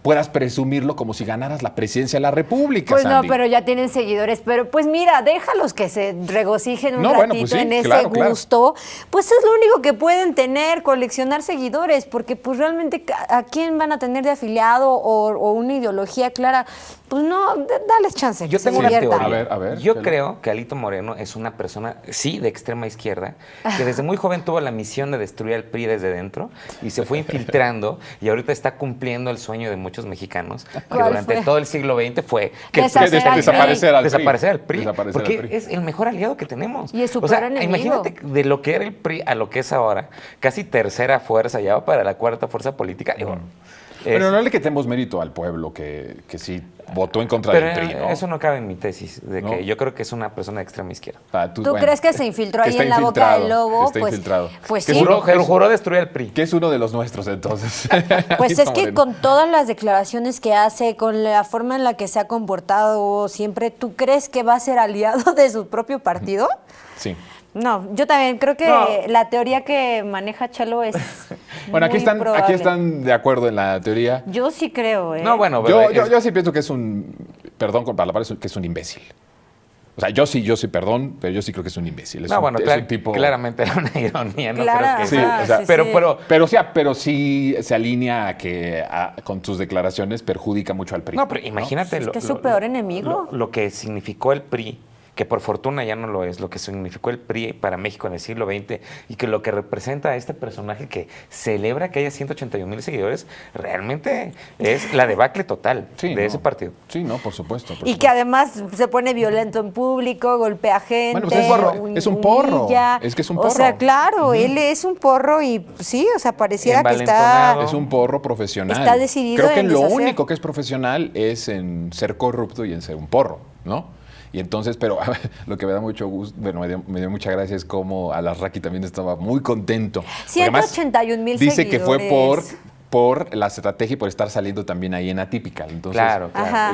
[SPEAKER 2] puedas presumirlo como si ganaras la presidencia de la República,
[SPEAKER 5] Pues
[SPEAKER 2] Sandy?
[SPEAKER 5] no, pero ya tienen seguidores. Pero pues mira, déjalos que se regocijen un
[SPEAKER 2] No,
[SPEAKER 5] ratito
[SPEAKER 2] bueno, pues sí,
[SPEAKER 5] en ese
[SPEAKER 2] claro, claro.
[SPEAKER 5] gusto. Pues es lo único que pueden tener, coleccionar seguidores, porque pues realmente ¿a quién van a tener de afiliado o una ideología clara? Pues no, dales chance.
[SPEAKER 4] Yo
[SPEAKER 5] que se
[SPEAKER 4] tengo una
[SPEAKER 5] diviertan.
[SPEAKER 4] teoría.
[SPEAKER 2] A ver,
[SPEAKER 4] Yo
[SPEAKER 2] Chelo.
[SPEAKER 4] creo que Alito Moreno es una persona, sí, de extrema izquierda, que desde muy joven tuvo la misión de destruir al PRI desde dentro y se fue infiltrando y ahorita está cumpliendo el sueño de muchos mexicanos que
[SPEAKER 5] ¿Cuál
[SPEAKER 4] durante
[SPEAKER 5] fue?
[SPEAKER 4] todo el siglo XX fue que
[SPEAKER 5] Deshacer al
[SPEAKER 2] desaparecer al PRI.
[SPEAKER 4] desaparecer al PRI.
[SPEAKER 2] Desaparecer
[SPEAKER 4] Porque
[SPEAKER 2] al PRI.
[SPEAKER 4] es el mejor aliado que tenemos.
[SPEAKER 5] Y es su
[SPEAKER 4] O sea,
[SPEAKER 5] peor enemigo.
[SPEAKER 4] imagínate de lo que era el PRI a lo que es ahora, casi tercera fuerza, ya va para la cuarta fuerza política. Digo,
[SPEAKER 2] Pero no le quitemos mérito al pueblo que sí votó en contra
[SPEAKER 4] Pero
[SPEAKER 2] del PRI, ¿no?
[SPEAKER 4] eso no cabe en mi tesis, de
[SPEAKER 2] ¿No?
[SPEAKER 4] que yo creo que es una persona de extrema izquierda.
[SPEAKER 5] ¿Tú crees que se infiltró ahí en la boca del lobo?
[SPEAKER 2] Que está infiltrado.
[SPEAKER 5] Pues
[SPEAKER 2] Que
[SPEAKER 5] sí.
[SPEAKER 4] Juró destruir al PRI.
[SPEAKER 2] Que es uno de los nuestros, entonces.
[SPEAKER 5] Pues es
[SPEAKER 2] Alito
[SPEAKER 5] que
[SPEAKER 2] Moreno.
[SPEAKER 5] con todas las declaraciones que hace, con la forma en la que se ha comportado siempre, ¿tú crees que va a ser aliado de su propio partido?
[SPEAKER 2] Sí.
[SPEAKER 5] No, yo también creo que la teoría que maneja Chelo es
[SPEAKER 2] Bueno, aquí
[SPEAKER 5] muy probable.
[SPEAKER 2] están de acuerdo en la teoría.
[SPEAKER 5] Yo sí creo, ¿eh?
[SPEAKER 4] No, bueno,
[SPEAKER 2] Yo sí pienso que es perdón con palabras, que es un imbécil. O sea, yo sí, perdón, pero yo sí creo que es un imbécil. Es un tipo...
[SPEAKER 4] claramente era una ironía, no
[SPEAKER 5] Claro,
[SPEAKER 4] creo que
[SPEAKER 2] Sí,
[SPEAKER 5] ajá,
[SPEAKER 2] o sea,
[SPEAKER 5] sí,
[SPEAKER 2] sí. Pero sí se alinea a que con sus declaraciones perjudica mucho al PRI.
[SPEAKER 4] No, pero imagínate
[SPEAKER 5] Es que es su peor enemigo.
[SPEAKER 4] Lo que significó el PRI, que por fortuna ya no lo es, lo que significó el PRI para México en el siglo XX y que lo que representa a este personaje que celebra que haya 181,000 seguidores, realmente es la debacle total de ese partido.
[SPEAKER 2] Sí, no, por supuesto.
[SPEAKER 5] Y que además se pone violento en público, golpea gente.
[SPEAKER 2] Bueno, pues es un porro.
[SPEAKER 5] humilla.
[SPEAKER 2] Es que es un porro.
[SPEAKER 5] O sea, claro, él es un porro y sí, o sea, pareciera que está...
[SPEAKER 2] Es un porro profesional.
[SPEAKER 5] Está decidido
[SPEAKER 2] Creo que
[SPEAKER 5] en
[SPEAKER 2] lo
[SPEAKER 5] deshacer.
[SPEAKER 2] único que es profesional es en ser corrupto y en ser un porro, ¿no? Y entonces, pero a ver, lo que me da mucho gusto, bueno, me dio mucha gracia es como Alarraqui también estaba muy contento.
[SPEAKER 5] 181,000
[SPEAKER 2] dice
[SPEAKER 5] seguidores.
[SPEAKER 2] que fue por la estrategia y por estar saliendo también ahí en Atypical. Entonces,
[SPEAKER 4] Claro.
[SPEAKER 5] Ajá.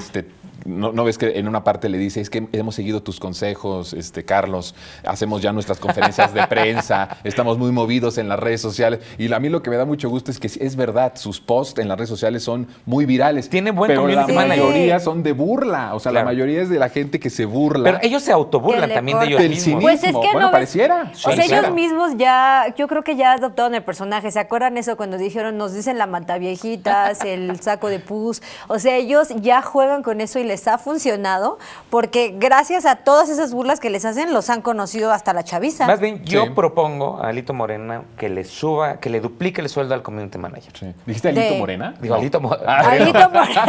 [SPEAKER 2] no ves que en una parte le dice, es que hemos seguido tus consejos, Carlos, hacemos ya nuestras conferencias de prensa, estamos muy movidos en las redes sociales. Y a mí lo que me da mucho gusto es que es verdad, sus posts en las redes sociales son muy virales.
[SPEAKER 4] Tiene buen
[SPEAKER 2] pero la
[SPEAKER 4] community manager.
[SPEAKER 2] mayoría son de burla. O sea,
[SPEAKER 4] Claro.
[SPEAKER 2] la mayoría es de la gente que se burla.
[SPEAKER 4] Pero ellos se autoburlan
[SPEAKER 5] Que le
[SPEAKER 4] también de ellos
[SPEAKER 2] del
[SPEAKER 4] mismos.
[SPEAKER 2] cinismo.
[SPEAKER 5] Pues es que
[SPEAKER 2] Bueno,
[SPEAKER 5] no ves-
[SPEAKER 2] pareciera.
[SPEAKER 5] O sea,
[SPEAKER 2] Pareciera.
[SPEAKER 5] ellos mismos ya, yo creo que ya adoptaron el personaje. ¿Se acuerdan eso cuando dijeron, nos dicen la mataviejitas, el saco de pus? O sea, ellos ya juegan con eso y les ha funcionado porque gracias a todas esas burlas que les hacen, los han conocido hasta la chaviza.
[SPEAKER 4] Más bien, yo
[SPEAKER 2] Sí.
[SPEAKER 4] propongo a Alito Morena que le duplique el sueldo al community manager.
[SPEAKER 2] Sí. ¿Dijiste Alito
[SPEAKER 5] De-
[SPEAKER 2] Morena?
[SPEAKER 4] Digo,
[SPEAKER 2] No.
[SPEAKER 4] Alito
[SPEAKER 5] Alito Moreno.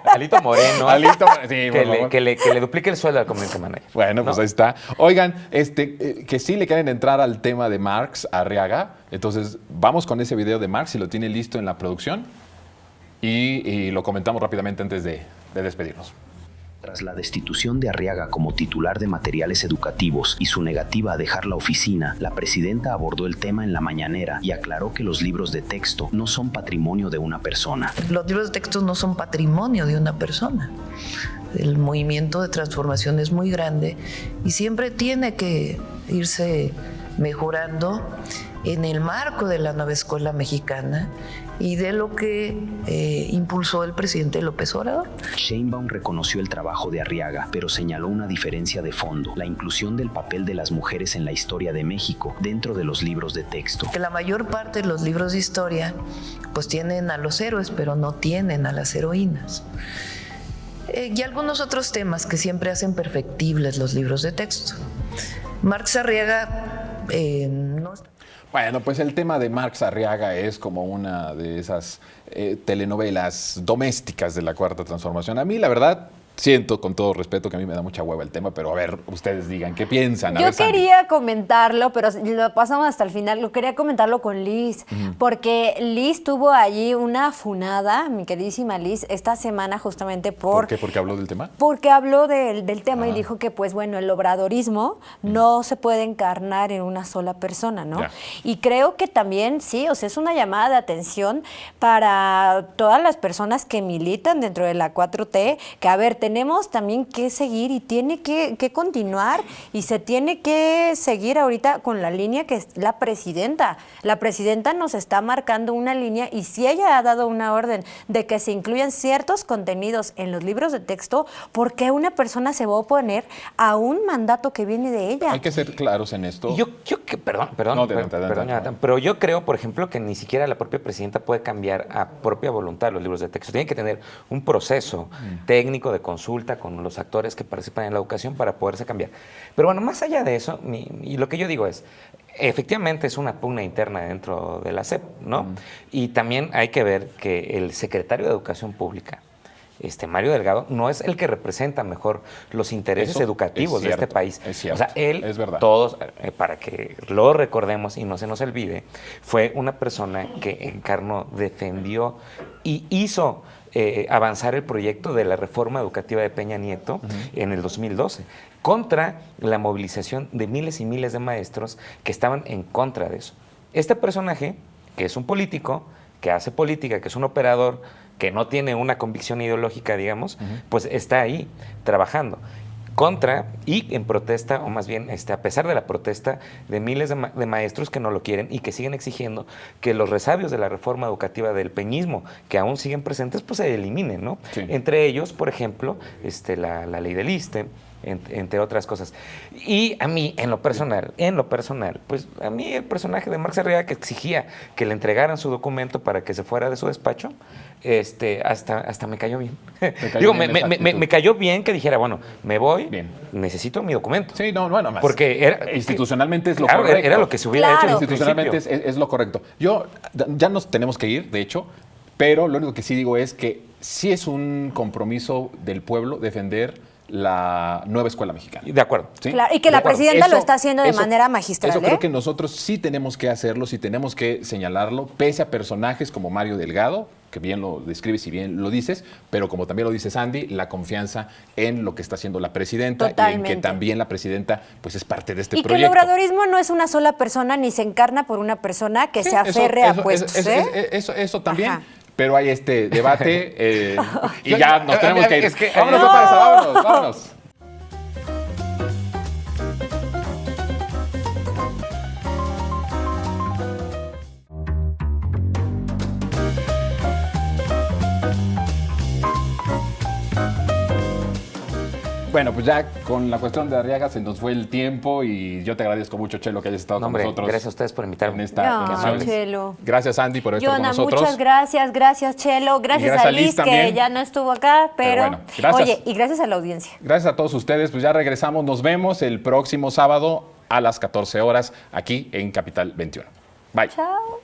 [SPEAKER 4] Alito Moreno.
[SPEAKER 2] Alito Moreno, sí, por favor.
[SPEAKER 4] que le duplique el sueldo al community manager.
[SPEAKER 2] Bueno, pues
[SPEAKER 4] ¿No?
[SPEAKER 2] ahí está. Oigan, que sí le quieren entrar al tema de Marx Arriaga. Entonces, vamos con ese video de Marx, si lo tiene listo en la producción. Y lo comentamos rápidamente antes de despedirnos.
[SPEAKER 13] Tras la destitución de Arriaga como titular de materiales educativos y su negativa a dejar la oficina, la presidenta abordó el tema en la mañanera y aclaró que los libros de texto no son patrimonio de una persona.
[SPEAKER 14] Los libros de texto no son patrimonio de una persona. El movimiento de transformación es muy grande y siempre tiene que irse mejorando en el marco de la nueva escuela mexicana y de lo que impulsó el presidente López Obrador.
[SPEAKER 13] Sheinbaum reconoció el trabajo de Arriaga, pero señaló una diferencia de fondo: la inclusión del papel de las mujeres en la historia de México dentro de los libros de texto.
[SPEAKER 14] Que la mayor parte de los libros de historia pues tienen a los héroes, pero no tienen a las heroínas. Y algunos otros temas que siempre hacen perfectibles los libros de texto. Marx Arriaga no está...
[SPEAKER 2] Bueno, pues el tema de Marx Arriaga es como una de esas telenovelas domésticas de la Cuarta Transformación. A mí, la verdad, siento con todo respeto que a mí me da mucha hueva el tema, pero a ver, ustedes digan, ¿qué piensan? A
[SPEAKER 5] Yo
[SPEAKER 2] ver, Sandy.
[SPEAKER 5] quería comentarlo, pero lo pasamos hasta el final. Lo quería comentarlo con Liz, porque Liz tuvo allí una funada, mi queridísima Liz, esta semana justamente
[SPEAKER 2] ¿Por qué? ¿Porque habló del tema?
[SPEAKER 5] porque habló del tema y dijo que, pues bueno, el obradorismo no se puede encarnar en una sola persona, ¿no?
[SPEAKER 2] Ya.
[SPEAKER 5] Y creo que también, sí, o sea, es una llamada de atención para todas las personas que militan dentro de la 4T, que, a ver, tenemos también que seguir y tiene que continuar y se tiene que seguir ahorita con la línea que es la presidenta. La presidenta nos está marcando una línea y si ella ha dado una orden de que se incluyan ciertos contenidos en los libros de texto, ¿por qué una persona se va a oponer a un mandato que viene de ella?
[SPEAKER 2] Hay que ser claros en esto.
[SPEAKER 4] Perdón,
[SPEAKER 2] No, adelante.
[SPEAKER 4] Jonathan, pero yo creo, por ejemplo, que ni siquiera la propia presidenta puede cambiar a propia voluntad los libros de texto. Tiene que tener un proceso técnico de consulta con los actores que participan en la educación para poderse cambiar. Pero bueno, más allá de eso, y lo que yo digo es, efectivamente es una pugna interna dentro de la SEP, ¿no? Y también hay que ver que el secretario de Educación Pública, Mario Delgado no es el que representa mejor los intereses
[SPEAKER 2] Eso
[SPEAKER 4] educativos
[SPEAKER 2] es
[SPEAKER 4] de este
[SPEAKER 2] cierto,
[SPEAKER 4] país.
[SPEAKER 2] es cierto,
[SPEAKER 4] O sea, él,
[SPEAKER 2] es verdad.
[SPEAKER 4] todos, para que lo recordemos y no se nos olvide, fue una persona que encarnó, defendió y hizo avanzar el proyecto de la reforma educativa de Peña Nieto en el 2012, contra la movilización de miles y miles de maestros que estaban en contra de eso. Este personaje, que es un político, que hace política, que es un operador, que no tiene una convicción ideológica, digamos, pues está ahí trabajando contra y en protesta, o más bien a pesar de la protesta de miles de maestros que no lo quieren y que siguen exigiendo que los resabios de la reforma educativa del peñismo, que aún siguen presentes, pues se eliminen, ¿no?
[SPEAKER 2] Sí.
[SPEAKER 4] Entre ellos, por ejemplo, la ley del ISSSTE, entre otras cosas. Y a mí, en lo personal, pues a mí el personaje de Marx Arriaga, que exigía que le entregaran su documento para que se fuera de su despacho, hasta me cayó bien. Digo, me cayó bien que dijera, bueno, me voy, bien, necesito mi documento.
[SPEAKER 2] Sí, no, bueno, más.
[SPEAKER 4] Porque
[SPEAKER 2] institucionalmente es lo
[SPEAKER 4] claro,
[SPEAKER 2] correcto.
[SPEAKER 4] era lo que se hubiera hecho.
[SPEAKER 2] Institucionalmente es lo correcto. Ya nos tenemos que ir, de hecho, pero lo único que sí digo es que sí es un compromiso del pueblo defender la nueva escuela mexicana.
[SPEAKER 4] De acuerdo.
[SPEAKER 2] ¿Sí?
[SPEAKER 5] Claro, y que la presidenta lo está haciendo de manera magistral.
[SPEAKER 2] Eso creo que nosotros sí tenemos que hacerlo, sí tenemos que señalarlo, pese a personajes como Mario Delgado, que bien lo describes y bien lo dices, pero como también lo dices, Andy, la confianza en lo que está haciendo la presidenta.
[SPEAKER 5] Totalmente.
[SPEAKER 2] Y en que también la presidenta pues es parte de este
[SPEAKER 5] y
[SPEAKER 2] proyecto.
[SPEAKER 5] Y que el obradorismo no es una sola persona ni se encarna por una persona que se aferre a puestos.
[SPEAKER 2] Eso también. Ajá. Pero hay este debate y ya nos tenemos que ir. Vámonos,
[SPEAKER 5] no.
[SPEAKER 2] Vámonos. Bueno, pues ya con la cuestión de Arriaga se nos fue el tiempo y yo te agradezco mucho, Chelo, que hayas estado con nosotros.
[SPEAKER 4] Gracias a ustedes por invitarme.
[SPEAKER 2] En esta ocasión.
[SPEAKER 5] Chelo.
[SPEAKER 2] Gracias, Andy, por estar con nosotros.
[SPEAKER 5] Muchas gracias, Chelo. Gracias a Liz, que ya no estuvo acá, pero bueno, gracias. Oye, y gracias a la audiencia.
[SPEAKER 2] Gracias a todos ustedes, pues ya regresamos. Nos vemos el próximo sábado a las 14 horas aquí en Capital 21. Bye.
[SPEAKER 5] Chao.